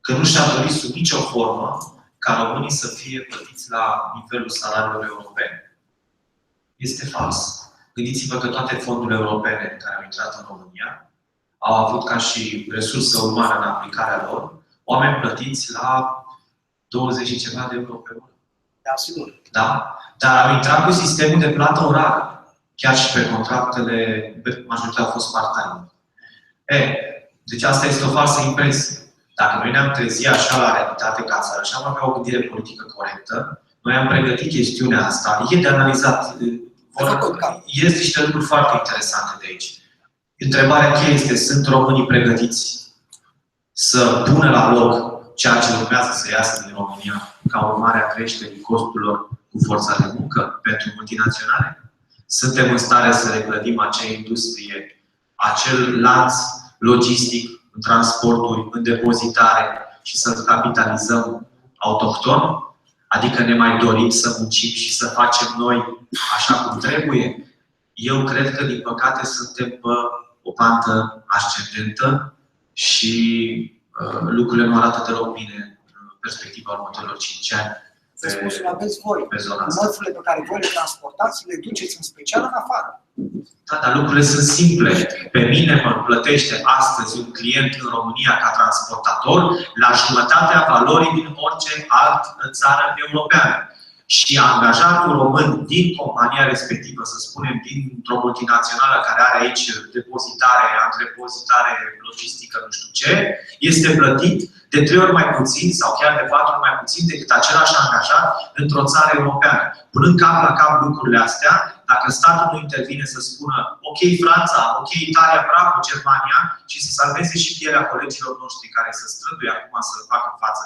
Că nu și-a dorit sub nicio formă ca românii să fie plătiți la nivelul salariilor europene. Este fals. Gândiți-vă că toate fondurile europene care au intrat în România au avut ca și resursă umană în aplicarea lor oameni plătiți la 20 și ceva de euro pe lună. Da, sigur. Da? Dar au intrat cu sistemul de plată orară. Chiar și pe contractele, majoritatea au fost part-time. Deci asta este o falsă impresie. Dacă noi ne-am trezit așa la realitate ca țară și am avea o gândire politică corectă, noi am pregătit chestiunea asta. E de analizat. Ies niște lucruri foarte interesante de aici. Întrebarea cheie este, sunt românii pregătiți să pună la loc ceea ce urmează să iasă din România ca urmare a creșterii costurilor cu forța de muncă pentru multinaționale? Suntem în stare să reclădim acea industrie, acel lanț logistic în transporturi, în depozitare și să capitalizăm autohton? Adică ne mai dorim să muncim și să facem noi așa cum trebuie? Eu cred că, din păcate, suntem pe o pantă ascendentă și lucrurile nu arată deloc bine în perspectiva următorilor 5 ani. Răspunsul aveți voi. Mărfurile pe care voi le transportați, le duceți în special în afară. Da, dar lucrurile sunt simple. Pe mine mă plătește astăzi un client în România ca transportator la jumătatea valorii din orice altă țară europeană. Și angajatul român din compania respectivă, să spunem, dintr-o multinațională care are aici depozitare, antrepozitare, logistică, nu știu ce, este plătit de 3 ori mai puțin sau chiar de 4 ori mai puțin decât același angajat într-o țară europeană. Punând cap la cap lucrurile astea, dacă statul nu intervine să spună ok Franța, ok Italia, bravo Germania și să salveze și pielea colegilor noștri care se străduie acum să facă față.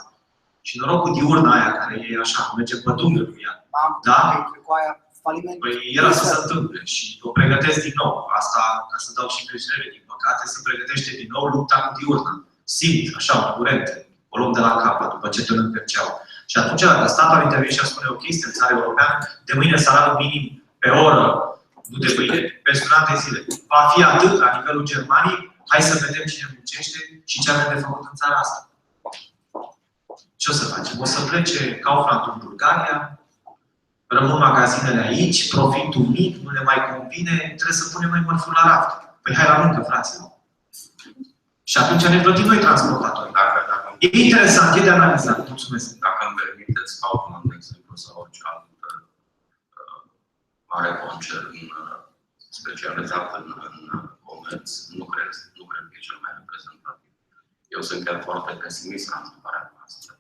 Și norocul diurna aia, care e așa, merge pe dungă cu ea. Da? Păi era să se întâmple și o pregătesc din nou. Asta, ca să dau și greșelile, din păcate, se pregătește din nou lupta cu diurna. Simt, așa, curent, o luăm de la capăt, după ce te încărceau. Și atunci, dacă statul intervine și spune, ok, suntem țară europeană, de mâine salariul minim pe oră, nu de mâine, peste un an de zile, va fi atât la nivelul Germaniei, hai să vedem cine muncește și ce avem de făcut în țara asta. Ce o să facem? O să plece Kaufland în Bulgaria, rămân magazinele aici, profitul mic, nu le mai convine, trebuie să punem mai mărfuri la raft. Păi hai la muncă, fraților. Și atunci ne plătim noi transportatori. E interesant, e de analizat. Mulțumesc. Dacă îmi permiteți, Kaufland, de exemplu, sau orice altă mare concern specializat în comerț, nu cred că e cel mai reprezentativ. Eu sunt chiar foarte pesimist la întrebarea noastră.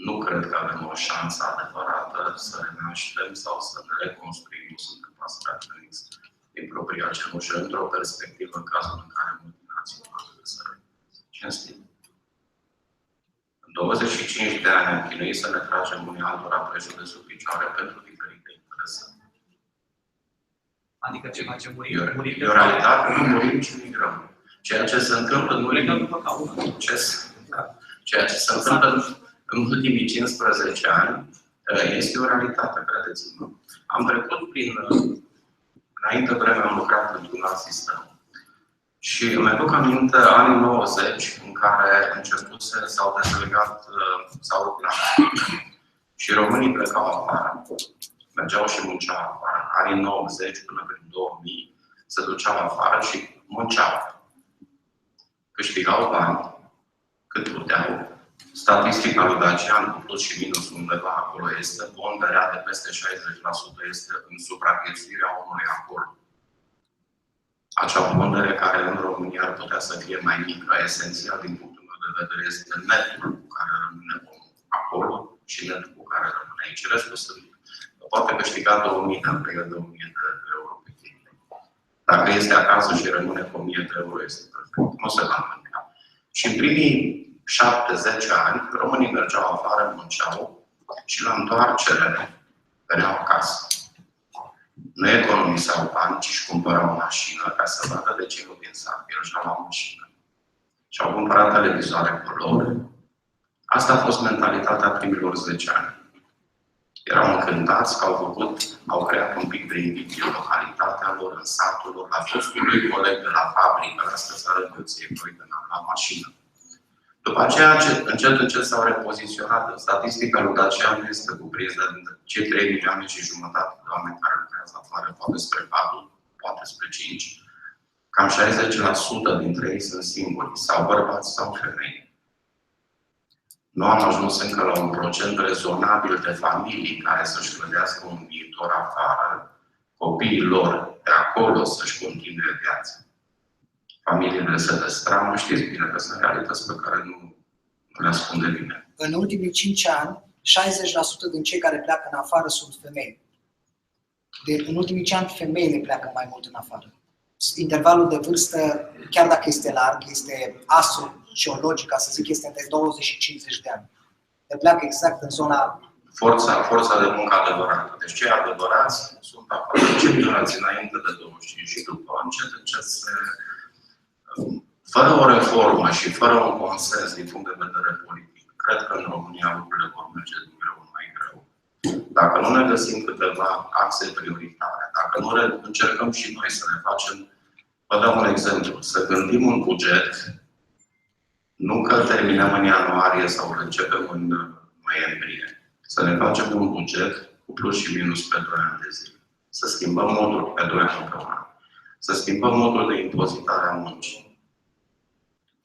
Nu cred că avem o șansă adevărată să renaștem sau să ne reconstruim, nu suntem păstrați din propria cenușă, într-o perspectivă în cazul în care multinaționalele să cinstim. În 25 de ani am chinuit să ne tragem unii altora prețul de sub picioare pentru diferite interese. Adică ce facem? E o realitate, nu murim, ci migrăm. Ceea ce se întâmplă în ceea ce se întâmplă în ultimii 15 ani este o realitate, credeți-mă. Am trecut prin, înainte vreme am lucrat într-un alt sistem. Și îmi aduc aminte anii 90 în care începuse, s-au dezlegat, s-au rupt. Și românii plecau afară. Mergeau și munceau afară. Anii 90 până prin 2000 se duceau afară și munceau. Câștigau bani cât puteau. Statistica lui Dacian, cu plus și minus undeva acolo, este ponderea de peste 60% este în supraviețuirea omului acolo. Acea pondere care în România ar putea să fie mai mică, esențial din punctul meu de vedere, este netul cu care rămâne omul acolo și netul cu care rămâne aici. Restul sunt, poate câștiga 2000, dar pregă 2000 de euro pe tine. Dacă este acasă și rămâne cu 1000 de euro, este perfect. Nu se va întâmpla. Și în primii 7-10 ani, românii mergeau afară, munceau și la întoarcere veneau acasă. Nu economiseau bani, ci își cumpărau o mașină ca să vadă de ce nu vin să mergeau la mașină. și-au cumpărat televizoare color. Asta a fost mentalitatea primilor 10 ani. Erau încântați că au creat un pic de invidie în localitatea lor, în satul lor, la fostul lui coleg de la fabrică, asta să arăt eu ție, uite, la mașină. După aceea, încet s-au repoziționat. În statistica lui Dacia nu este cuprins, dar dintre cei 3 milioane și jumătate de oameni care lucrează afară, poate spre 4, poate spre 5, cam 60% dintre ei sunt singuri, sau bărbați sau femei. Nu am ajuns încă la un procent rezonabil de familii care să-și clădească un viitor afară, copiii lor de acolo să-și continue viața. Familiile se destramă, știți bine că sunt realități pe care nu le ascunde bine. În ultimii 5 ani, 60% din cei care pleacă în afară sunt femei. În ultimii 5 ani, femeile pleacă mai mult în afară. Intervalul de vârstă, chiar dacă este larg, este asociologic, ca să zic, este între 20 și 50 de ani. Se pleacă exact în zona... Forța de muncă adevărată. Deci cei adevărați sunt acolo. Ceilalți înainte de 25 și după încet se... Fără o reformă și fără un consens din punct de vedere politic, cred că în România lucrurile vor merge din greu în mai greu. Dacă nu ne găsim câteva axe prioritare, dacă nu încercăm și noi să ne facem, vă dau un exemplu, să gândim un buget, nu că terminăm în ianuarie sau îl începem în noiembrie, să ne facem un buget cu plus și minus pe 2 ani de zile. Să schimbăm modul pe 2 ani pe un an. Să schimbăm modul de impozitare a muncii.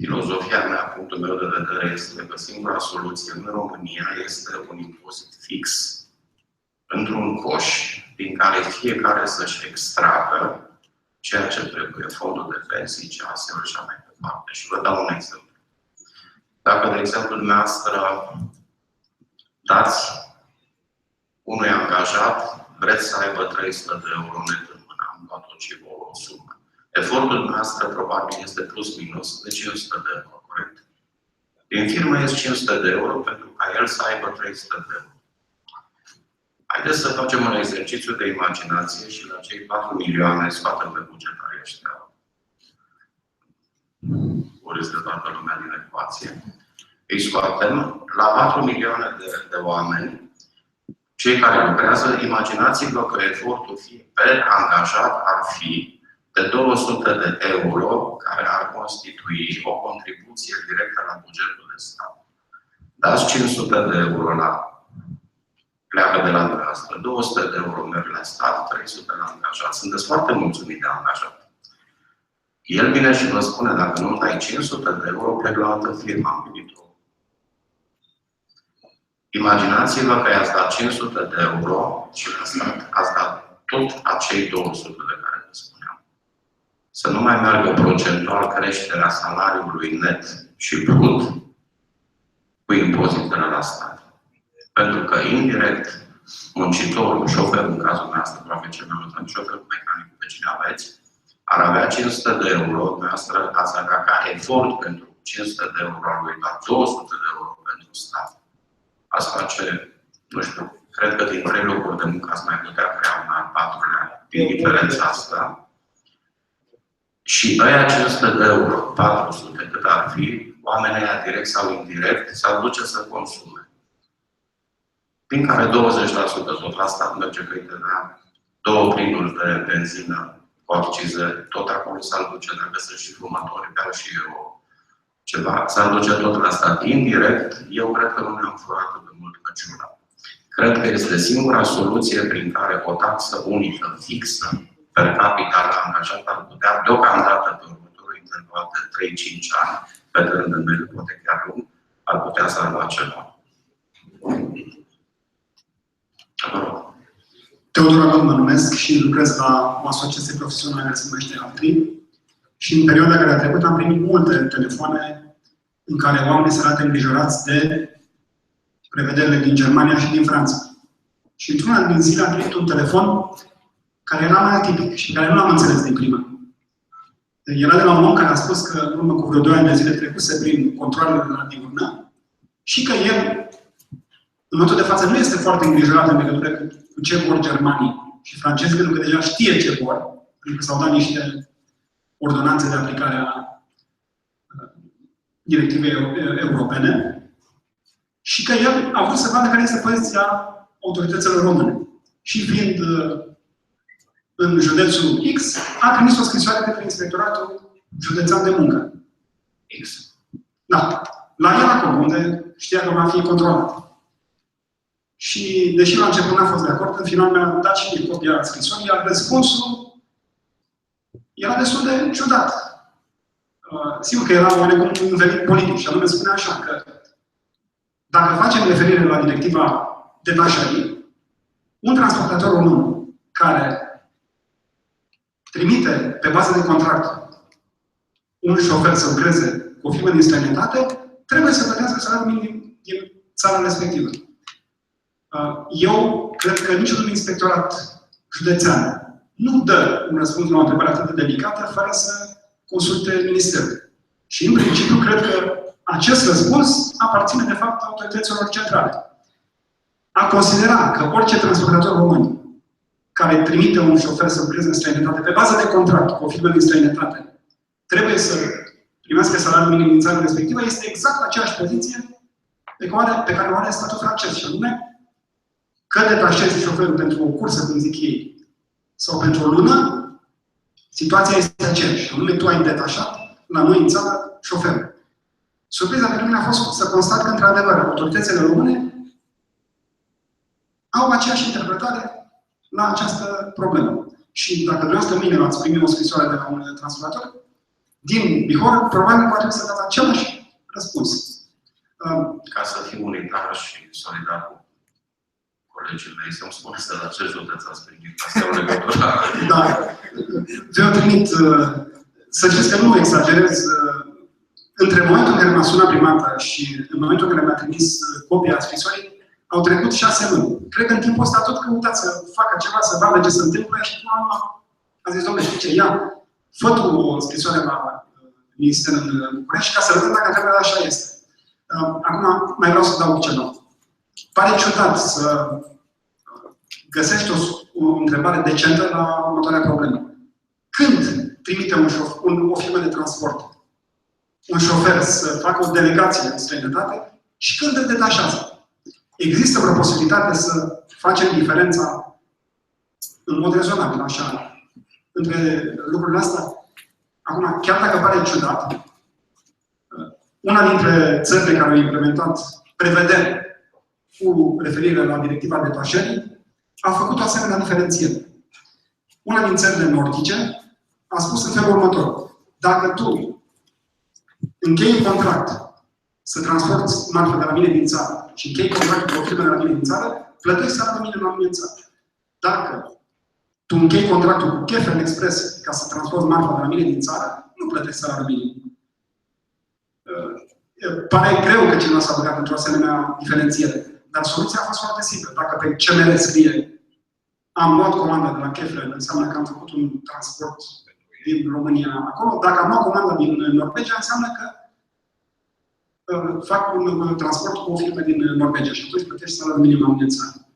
Filozofia mea, punctul meu de vedere, este că singura soluție în România este un impozit fix într-un coș din care fiecare să-și extragă ceea ce trebuie, fondul de pensii, CAS-uri și așa mai departe. Și vă dau un exemplu. Dacă, de exemplu, dumneavoastră dați unui angajat, vreți să aibă 300 de euro net în mână, am luat o sumă. Efortul dumneavoastră probabil este plus minus de 500 de euro, corect? Din firmă ies 500 de euro pentru ca el să aibă 300 de euro. Haideți să facem un exercițiu de imaginație și la cei 4 milioane scoatem pe bugetarii ăștia. Urâți de toată lumea din ecuație. Îi scoatem la 4 milioane de oameni, cei care lucrează, imaginați-vă că efortul pe angajat ar fi de 200 de euro, care ar constitui o contribuție directă la bugetul de stat. Dați 500 de euro pleacă de la dumneavoastră, 200 de euro merg la stat, 300 la angajat. Sunteți foarte mulțumit de angajat. El vine și vă spune, dacă nu-mi dai 500 de euro, plec la altă firmă, am primit-o. Imaginați-vă că i-ați dat 500 de euro și la stat ați dat tot acei 200 de care vă spuneam. Să nu mai meargă procentual creșterea salariului net și brut cu impozitele la stat. Pentru că, indirect, muncitorul, șoferul, în cazul nostru, probabil cel mai mult, șoferul mecanic, pe cine aveți, ar avea 500 de euro, dumneavoastră ați avea ca efort pentru 500 de euro, ar lui da 200 de euro pentru stat. Ați face, nu știu, cred că din 3 locuri de muncă ați mai putea crea un al 4-lea din diferența asta. Și ăia 500 de euro, 400, cât ar fi, oamenii ăia direct sau indirect, s-ar duce să consume. Din care 20% tot la stat merge pe ITV, 2 plinuri de benzină cu accize, tot acolo s-ar duce, dacă sunt și fumători, beau și eu ceva, s-ar duce tot la stat. Indirect, eu cred că nu ne-am furat de mult căciula. Cred că este singura soluție prin care o taxă unică, fixă, per capita la angajat ar putea, deocamdată pe următorul interval de 3-5 ani, pe termen mediu, poate chiar lung, ar putea salva ceva. Teodor Agon mă numesc și lucrez la o asociație profesională care se numește Altri. Și în perioada care a trecut am primit multe telefoane în care oamenii se arată îngrijorați de prevederile din Germania și din Franța. Și într-una din zile am primit un telefon care era mai atipic și care nu l-am înțeles din prima. Era de la un om care a spus că în urmă cu vreo 2 ani de zile trecuse prin controalele la diurnă și că el, în momentul de față, nu este foarte îngrijorat în legătură cu ce vor germanii și francezii, pentru că deja știe ce vor, pentru că s-au dat niște ordonanțe de aplicare a directivei europene și că el a vrut să vadă care este poziția autorităților române. Și fiind în județul X, a trimis o scrisoare către Inspectoratul Județean de Muncă. X. Da. La el acolo, unde știa că va fi controlat. Și, deși la început n-a fost de acord, în final mi-a dat și mie copia scrisorii, iar răspunsul era destul de ciudat. Sigur că era oarecum un venit politic și anume spune așa că dacă facem referire la directiva detașării, un transportator român care trimite pe bază de contract un șofer să lucreze cu o firmă din străinătate, trebuie să plătească salariul minim din țara respectivă. Eu cred că niciun inspectorat județean nu dă un răspuns la o întrebare atât de delicată fără să consulte ministerul. Și în principiu cred că acest răspuns aparține de fapt autorităților centrale. A considera că orice transportator român care trimite un șofer să lucreze în străinătate pe bază de contract cu o firmă din străinătate trebuie să primească salariul minim din țara respectivă este exact aceeași poziție pe care o are statul francez. Și anume că detașezi șoferul pentru o cursă, cum zic ei, sau pentru o lună, situația este aceeași. Și anume tu ai detașat la noi în țară șoferul. Surpriza pentru mine a fost să constat că, într-adevăr, autoritățile române au aceeași interpretare la această problemă. Și dacă dumneavoastră mâine v-ați primi o scrisoare de la un transportator, din Bihor, probabil va trebui să dați același răspuns. Ca să fim unitar și solidar cu colegii mei, să-mi spuneți de la ce județ ați primit. Asta e o legătură. Da. Eu trimit, să știți că nu exagerez, între momentul în care m-a sunat prima dată și în momentul în care mi-a trimis copia scrisorii, au trecut 6 luni. Cred că în timpul ăsta tot căutat să facă ceva, să vadă ce se întâmplă și până la urmă a zis, domnule, știi ce, ia, fă tu o scrisoare la Ministerul în București ca să vedem dacă trebuie așa este. Acum mai vreau să dau ceva. Pare ciudat să găsești o întrebare decentă la următoarea problemă. Când trimite o firmă de transport un șofer să facă o delegație în străinătate și când îl detașează? Există vreo posibilitate să facem diferența în mod rezonabil, așa, între lucrurile astea? Acum, chiar dacă pare ciudat, una dintre țările care au implementat prevederi cu referire la directiva detașării a făcut o asemenea diferențiere. Una din țările nordice a spus în felul următor. Dacă tu închei un contract să transporti marfă de la mine din țară și închei contractul cu o firmă de la mine din țară, plătești salariul minim la mine în țară. Dacă tu închei contractul cu Conferintei Expres ca să transporti marfa de la mine din țară, nu plătești salariul minim. Pare greu că cineva s-a băgat într-o asemenea diferențiere. Dar soluția a fost foarte simplă. Dacă pe CMR scrie am luat comanda de la Conferintei, înseamnă că am făcut un transport din România acolo. Dacă am luat comanda din Norvegia, înseamnă că fac un transport cu o firmă din Norvegia și atunci plătești salariul minim la mine în țară.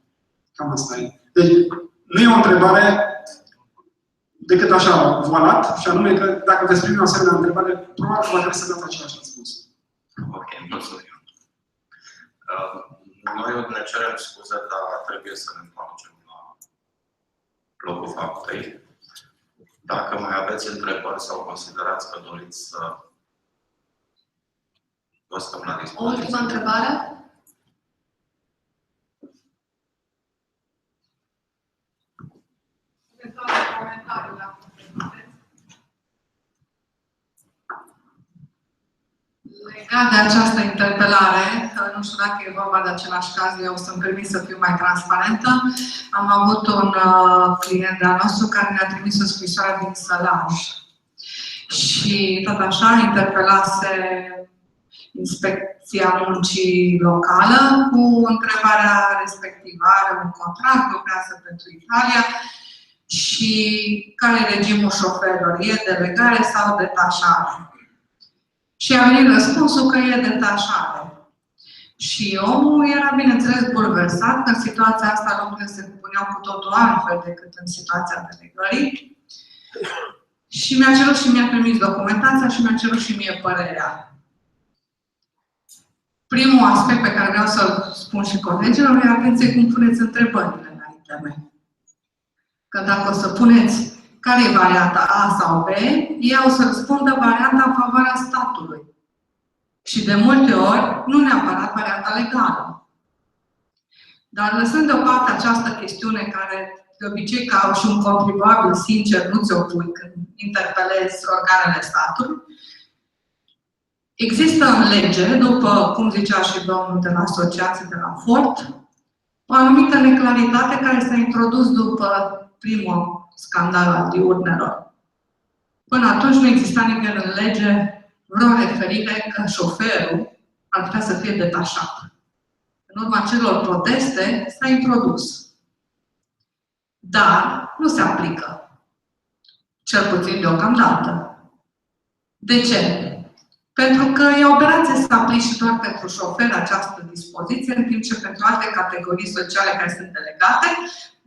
Cam asta e. Deci, nu e o întrebare decât așa voalat, și anume că dacă veți primi o asemenea întrebare, probabil va trebui să dați același răspuns. Ok, mulțumim. Noi ne cerem scuze, dar trebuie să ne întoarcem la locul faptei. Dacă mai aveți întrebări sau considerați că doriți să vă stăm la dispoziție. O ultimă întrebare? Legat de această interpelare, nu știu dacă e vorba de același caz, eu sunt permis să fiu mai transparentă. Am avut un client de-al nostru care ne-a trimis o scrisoare din Sălaj. Și tot așa interpelase Inspecția Muncii locală cu întrebarea respectivă. Are un contract, lucrează pentru Italia și care e regimul șoferilor? E delegare sau detașare? Și a venit răspunsul că e detașare. Și omul era, bineînțeles, bulversat că în situația asta lucrurile se puneau cu totul altfel decât în situația delegării. Și mi-a cerut și mi-a trimis documentația și mi-a cerut și mie părerea. Primul aspect pe care vreau să-l spun și colegilor e atenție cum puneți întrebările la ITM. Că dacă o să puneți care e varianta A sau B, ei o să răspundă varianta în favoarea statului. Și de multe ori, nu neapărat varianta legală. Dar lăsând deoparte această chestiune care, de obicei, ca și un contribuabil sincer, nu ți-o pui când interpelezi organele statului, există în lege, după cum zicea și domnul de la asociație de la Fort, o anumită neclaritate care s-a introdus după primul scandal al diurnelor. Până atunci nu exista nicăieri în lege vreo referire că șoferul ar putea să fie detașat. În urma celor proteste s-a introdus. Dar nu se aplică. Cel puțin deocamdată. De ce? Pentru că e o operație să aplici și doar pentru șoferi această dispoziție, în timp ce pentru alte categorii sociale care sunt delegate,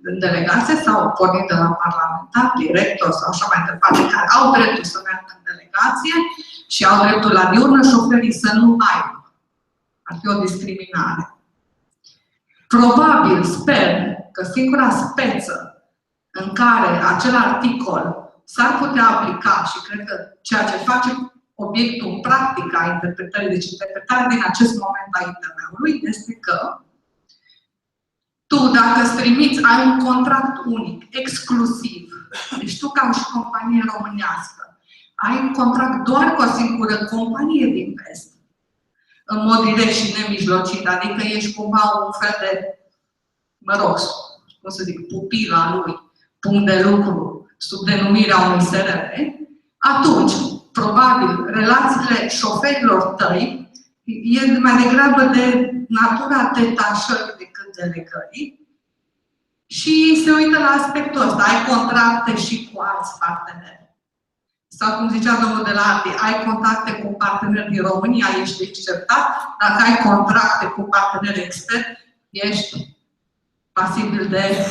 în delegație sau pornit de la parlamentar, director sau așa mai departe, care au dreptul să meargă în delegație și au dreptul la diurnă, șoferii să nu aibă. Ar fi o discriminare. Probabil, sper că singura speță în care acel articol s-ar putea aplica și cred că ceea ce face obiectul practic a interpretării, deci interpretarea din acest moment a ITM-ului, este că tu, dacă îți trimiți, ai un contract unic, exclusiv, deci tu ca și companie românească, ai un contract doar cu o singură companie din vest, în mod direct și nemijlocit, adică ești cumva un fel de, mă rog, cum să zic, pupila lui, punct de lucru, sub denumirea unui SRL, atunci, probabil, relațiile șoferilor tăi e mai degrabă de natura detașării decât delegării și se uită la aspectul ăsta. Ai contracte și cu alți parteneri. Sau, cum zicea domnul de la Arti, ai contacte cu parteneri din România, ești exceptat. Dacă ai contracte cu parteneri externi, ești pasibil de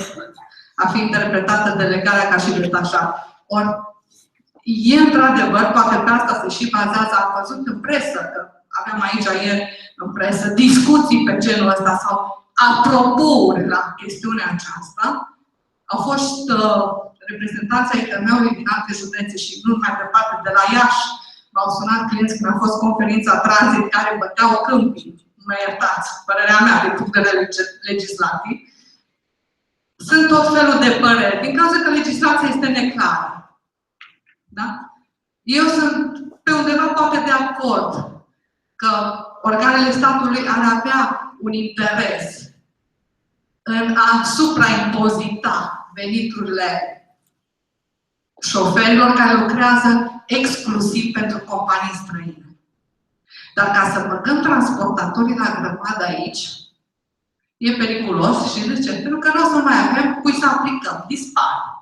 a fi interpretată delegarea ca și detașat. Ori, e într-adevăr, poate pe asta se și bazează, am văzut în presă, că aveam aici ieri în presă discuții pe genul ăsta sau apropouri la chestiunea aceasta. Au fost reprezentanții ITM-ului din alte județe și nu mai departe de la Iași. M-au sunat clienți când a fost conferința tranzit care băteau câmpii. Mă iertați, părerea mea din punct de vedere legislativ. Sunt tot felul de păreri, din cauza că legislația este neclară. Da? Eu sunt pe undeva poate de acord că organele statului ar avea un interes în a supraimpozita veniturile șoferilor care lucrează exclusiv pentru companii străine. Dar ca să băgăm transportatorii la grămadă aici, e periculos și de ce? Pentru că nu o să mai avem cui să aplicăm. Dispar.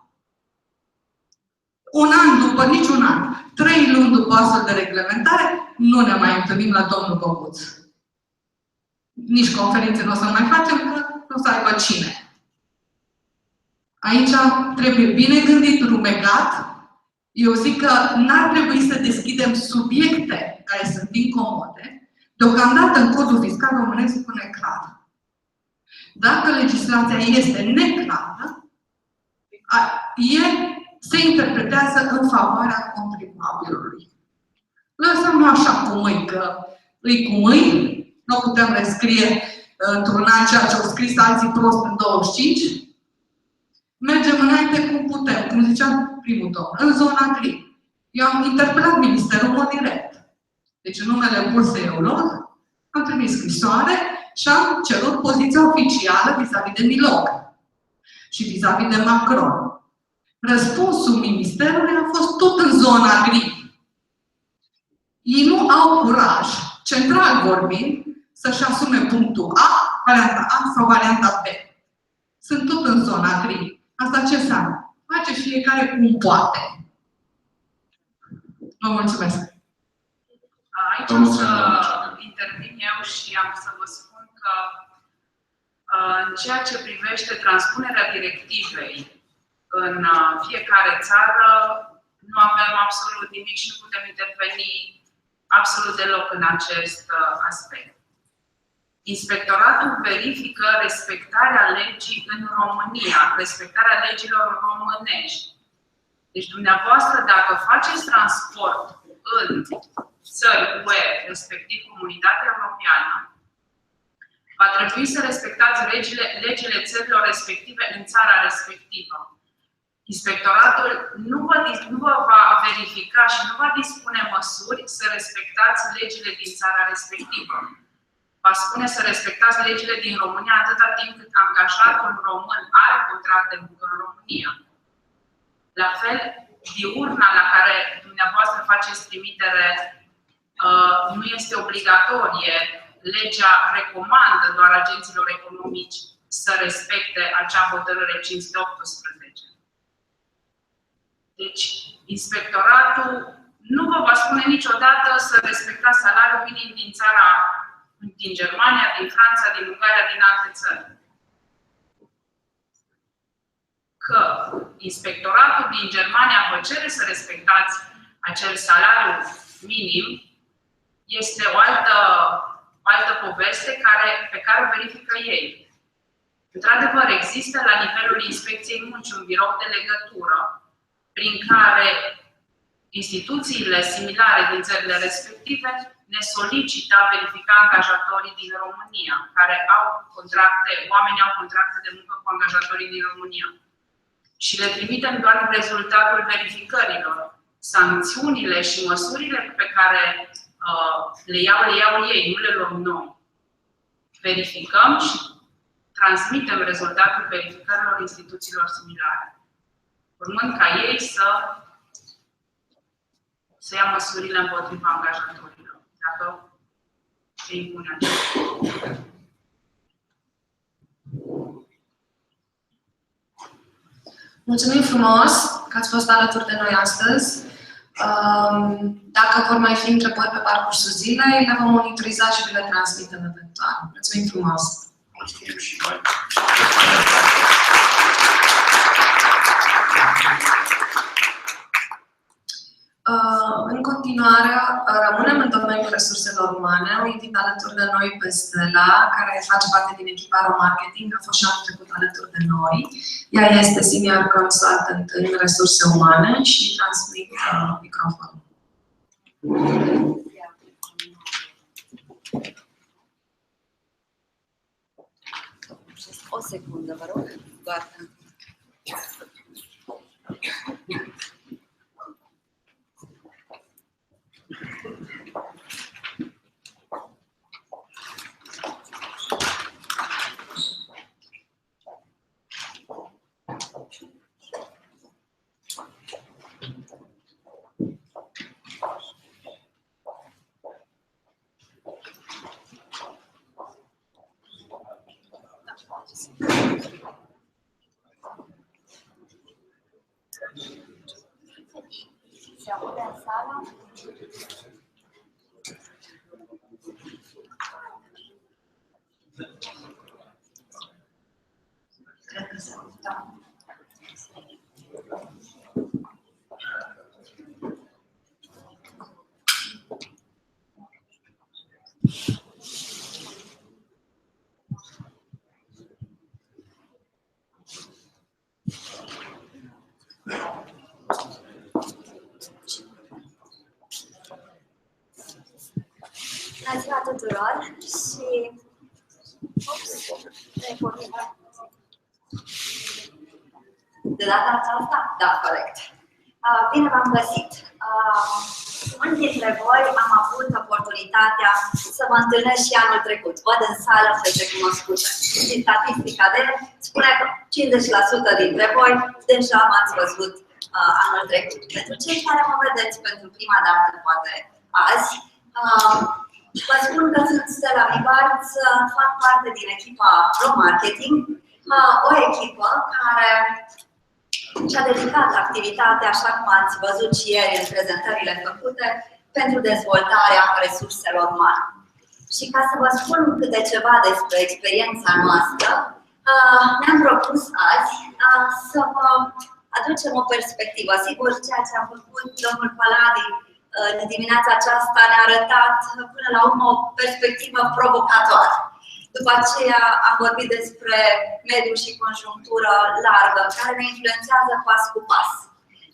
Un an după, niciun an, 3 luni după astfel de reglementare, nu ne mai întâlnim la domnul Băbuț. Nici conferințe nu o să mai facem, că nu o să aibă cine. Aici trebuie bine gândit, rumegat. Eu zic că n-ar trebui să deschidem subiecte care sunt incomode. Deocamdată în codul fiscal românesc spune clar. Dacă legislația este neclară, se interpretează în favoarea contribuabilului. Lăsăm-o așa cu mâini, că îi cu mâini, nu putem rescrie într-un an ceea ce au scris alții prost în 25. Mergem înainte cum putem, cum ziceam primul domn, în zona gri. Eu am interpelat ministerul în mod direct. Deci în numele bursei lor am trimis scrisoare și am cerut poziția oficială vis-a-vis de Milog și vis-a-vis de Macron. Răspunsul ministerului a fost tot în zona gri. Ei nu au curaj, central vorbind, să-și asume punctul A, varianta A sau varianta B. Sunt tot în zona gri. Asta ce înseamnă? Face fiecare cum poate. Vă mulțumesc. Aici am să intervin eu și am să vă spun că în ceea ce privește transpunerea directivei în fiecare țară, nu avem absolut nimic și nu putem interveni absolut deloc în acest aspect. Inspectoratul verifică respectarea legii în România, respectarea legilor românești. Deci dumneavoastră, dacă faceți transport în țări UE, respectiv Comunitatea Europeană, va trebui să respectați legile țărilor respective în țara respectivă. Inspectoratul nu vă va verifica și nu va dispune măsuri să respectați legile din țara respectivă. Va spune să respectați legile din România atâta timp cât angajatul român are contract de muncă în România. La fel, diurna la care dumneavoastră faceți trimitere nu este obligatorie. Legea recomandă doar agenților economici să respecte acea hotărâre 518. Deci, inspectoratul nu vă va spune niciodată să respectați salariul minim din Germania, din Franța, din Ungaria, din alte țări. Că inspectoratul din Germania vă cere să respectați acel salariu minim este o altă poveste pe care o verifică ei. Într-adevăr, există la nivelul Inspecției Muncii un birou de legătură prin care instituțiile similare din țările respective ne solicită a verifica angajatorii din România, care oamenii au contracte de muncă cu angajatorii din România. Și le trimitem doar rezultatul verificărilor. Sancțiunile și măsurile pe care le iau ei, nu le luăm noi. Verificăm și transmitem rezultatul verificărilor instituțiilor similare, urmând ca ei să ia măsurile împotriva angajatorilor, dacă se impune acest lucru. Mulțumim frumos că ați fost alături de noi astăzi. Dacă vor mai fi întrebări pe parcursul zilei, le vom monitoriza și le transmitem eventual. Mulțumim frumos! Mulțumim și noi! În continuare, rămânem în domeniul resurselor umane. O invit alături de noi pe Stella, care face parte din echipa Ro-Marketing, a fost și anul trecut alături de noi. Ea este senior consultant în resurse umane și transmit microfonul. O secundă, vă rog. Gata. Se aude în sală? Cred că se aude, da. Bună ziua tuturor și de data aceasta? Da, corect. Bine v-am găsit. Mulți dintre voi am avut oportunitatea să mă întâlnesc și anul trecut. Văd în sală fețe cunoscute. Și statistica spune că 50% dintre voi deja m-ați văzut anul trecut. Pentru cei care mă vedeți pentru prima dată, poate azi, vă spun că sunt Stella Mibarț, fac parte din echipa Ro-Marketing, o echipă care și-a dedicat activitatea, așa cum ați văzut și ieri în prezentările făcute, pentru dezvoltarea resurselor umane. Și ca să vă spun câte ceva despre experiența noastră, ne-am propus azi să vă aducem o perspectivă. Sigur, ceea ce a făcut domnul Paladi în dimineața aceasta ne-a arătat până la urmă o perspectivă provocatoare. După aceea am vorbit despre mediu și conjunctură largă, care ne influențează pas cu pas.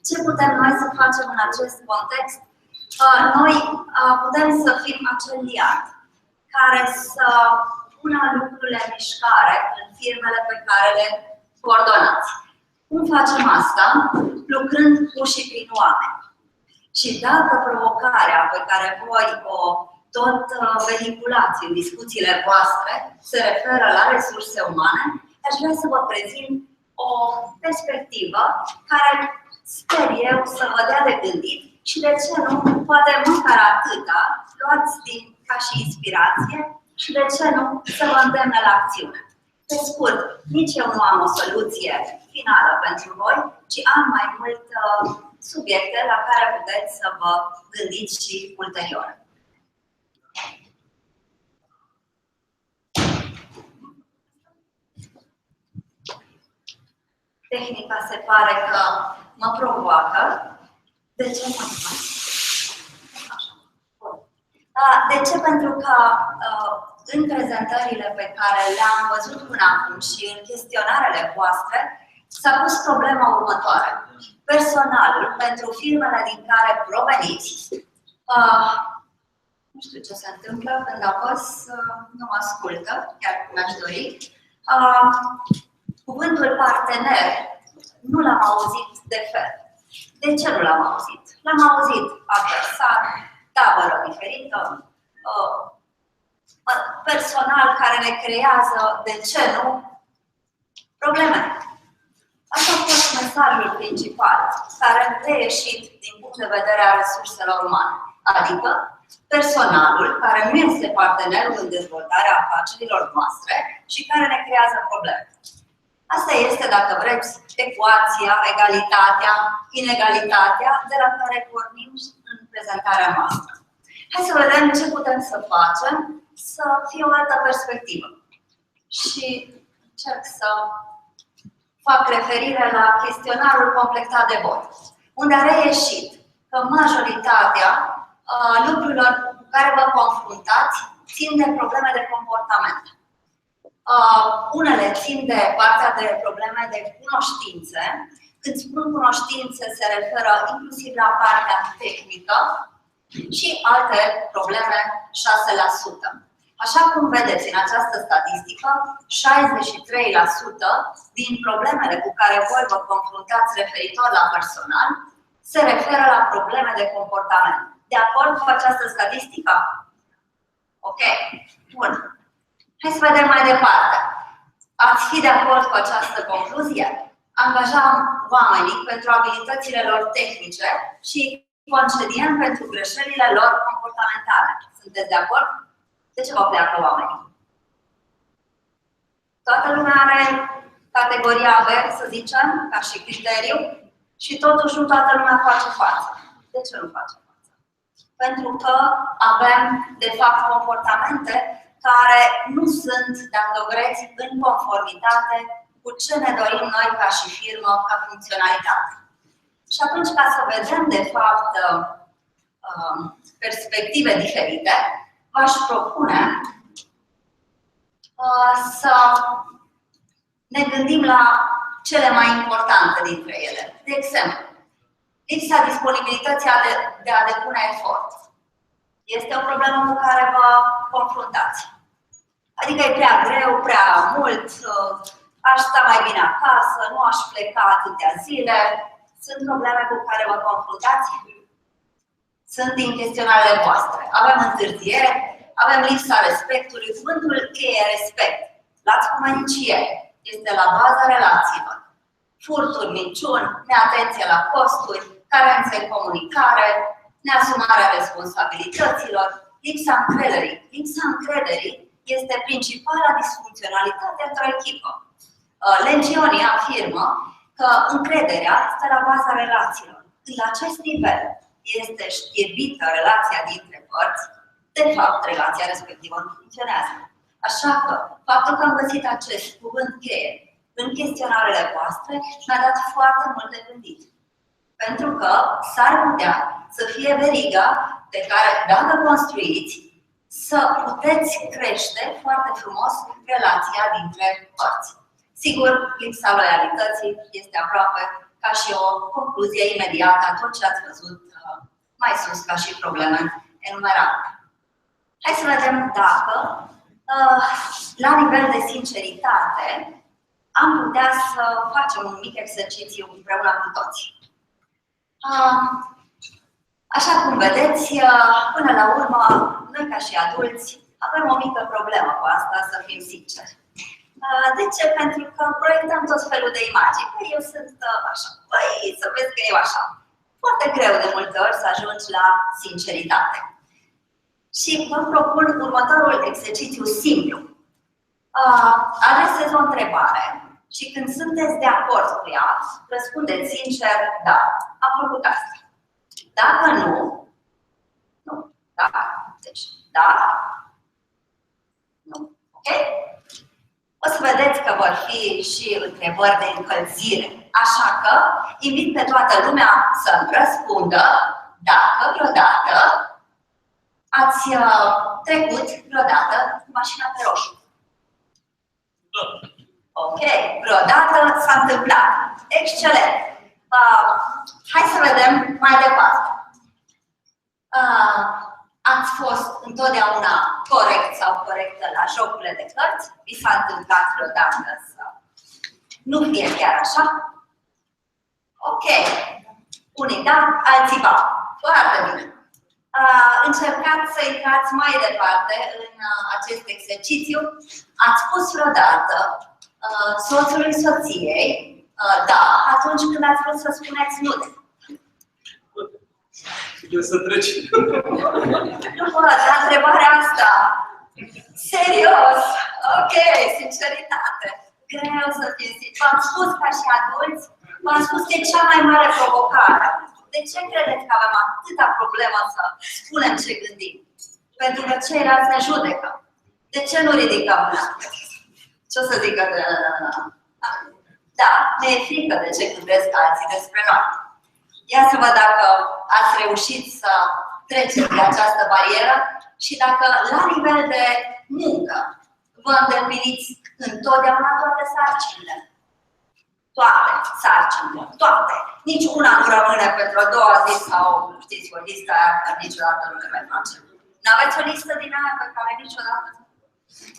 Ce putem noi să facem în acest context? Noi putem să fim acel liant care să pună lucrurile în mișcare în firmele pe care le coordonați. Cum facem asta? Lucrând cu și prin oameni. Și dacă provocarea pe care voi o tot vehiculați în discuțiile voastre se referă la resurse umane, aș vrea să vă prezint o perspectivă care sper eu să vă dea de gândit și de ce nu, poate măcar atâta, luați ca și inspirație și de ce nu să vă îndemne la acțiune. Pe scurt, nici eu nu am o soluție finală pentru voi, ci am mai mult subiecte la care puteți să vă gândiți și ulterior. Tehnica se pare că mă provoacă. De ce mă fac? De ce? Pentru că în prezentările pe care le-am văzut până acum și în chestionarele voastre s-a pus problema următoare. Personalul pentru firmele din care proveniți, nu știu ce se întâmplă când apăs, nu mă ascultă, chiar cum aș dori. Cuvântul partener nu l-am auzit de fel. De ce nu l-am auzit? L-am auzit adversar, tabără diferită, personal care ne creează, de ce nu, probleme. Asta a fost mesajul principal care a reieșit din punct de vedere al resurselor umane. Adică personalul care nu este partenerul în dezvoltarea afacerilor noastre și care ne creează probleme. Asta este, dacă vreți, ecuația, egalitatea, inegalitatea de la care pornim în prezentarea noastră. Hai să vedem ce putem să facem să fie o altă perspectivă. Și încerc să fac referire la chestionarul completat de voi, unde a reieșit că majoritatea lucrurilor cu care vă confruntați țin de probleme de comportament. Unele țin de partea de probleme de cunoștințe. Când spun cunoștințe, se referă inclusiv la partea tehnică și alte probleme 6%. Așa cum vedeți în această statistică, 63% din problemele cu care voi vă confruntați referitor la personal se referă la probleme de comportament. De acord cu această statistică? Ok. Bun. Hai să vedem mai departe. Ați fi de acord cu această concluzie? Angajăm oamenii pentru abilitățile lor tehnice și concediem pentru greșelile lor comportamentale. Sunteți de acord? De ce vă pleacă oamenii? Toată lumea are categoria B, să zicem, ca și criteriu, și totuși nu toată lumea face față. De ce nu face față? Pentru că avem, de fapt, comportamente care nu sunt, dacă vreți, în conformitate cu ce ne dorim noi ca și firmă, ca funcționalitate. Și atunci, ca să vedem, de fapt, perspective diferite, v-aș propune să ne gândim la cele mai importante dintre ele. De exemplu, lipsa disponibilității de a depune efort. Este o problemă cu care vă confruntați. Adică e prea greu, prea mult, aș sta mai bine acasă, nu aș pleca atâtea zile. Sunt probleme cu care vă confruntați? Sunt din chestionarele voastre. Avem întârziere, avem lipsa respectului, cuvântul cheie respect. Luați cum aici este la baza relațiilor. Furturi, minciuni, neatenție la costuri, carențe în comunicare, neasumarea responsabilităților, lipsa încrederii. Lipsa încrederii este principala disfuncționalitate într-o echipă. Legionii afirmă că încrederea stă la baza relațiilor. Când la acest nivel este știrbită relația dintre părți, de fapt, relația respectivă nu funcționează. Așa că, faptul că am găsit acest cuvânt cheie în chestionarele voastre mi-a dat foarte mult de gândit. Pentru că s-ar putea să fie veriga pe care, dacă construiți, să puteți crește foarte frumos relația dintre părți. Sigur, lipsa loialității este aproape ca și o concluzie imediată a tot ce ați văzut mai sus ca și probleme enumerate. Hai să vedem dacă, la nivel de sinceritate, am putea să facem un mic exercițiu împreună cu toți. Așa cum vedeți, până la urmă, noi ca și adulți avem o mică problemă cu asta, să fim sinceri. De ce? Pentru că proiectăm tot felul de imagini. Păi eu sunt așa, păi să vezi că eu așa. Foarte greu de multe ori să ajungi la sinceritate. Și vă propun următorul exercițiu simplu. Adresez o întrebare și când sunteți de acord cu ea, răspundeți sincer, da, am făcut asta. Dacă nu, nu, da, deci, da, nu, ok? O să vedeți că vor fi și întrebări de încălzire, așa că invit pe toată lumea să-mi răspundă dacă vreodată ați trecut vreodată cu mașina pe roșu. Ok, vreodată s-a întâmplat. Excelent! Hai să vedem mai departe. Ați fost întotdeauna corect sau corectă la jocurile de cărți? Vi s-a întâmplat vreodată să nu fie chiar așa? Ok. Unii da, alții ba. Foarte bine. Încercați să intrați mai departe în acest exercițiu. Ați spus vreodată soțului soției da, atunci când ați vrut să spuneți nu. Eu să treci. Nu văd, dar întrebarea asta. Serios. Ok, sinceritate. Greu să fie sinceri. V-am spus ca și adulți, v-am spus că e cea mai mare provocare. De ce credeți că avem atâta problemă să spunem ce gândim? Pentru că ceilalți ne judecă. De ce nu ridicăm mâna? Ce o să zică de... Da, ne e frică de ce gândesc alții despre noi. Ia să văd dacă ați reușit să treceți de această barieră și dacă la nivel de muncă vă îndepliniți întotdeauna toate sarcinile. Toate sarcinile, toate. Nici una nu rămâne pentru a doua zi sau, știți, o listă aia care niciodată nu le mai facem. N-aveți o listă din aia pe care niciodată?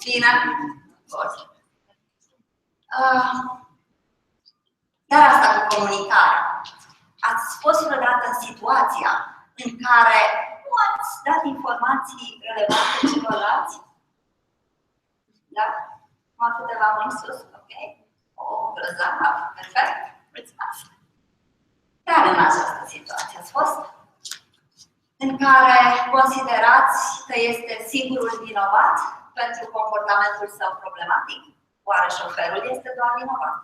Bine? Bun. Dar asta cu comunicarea. Ați fost vreodată în situația în care nu ați dat informații relevante celorlalți? Da? Am câteva mâini sus, ok? O, grozav, perfect. Mulțumesc. Dar în această situație ați fost? În care considerați că este singurul vinovat pentru comportamentul său problematic? Oare șoferul este doar vinovat?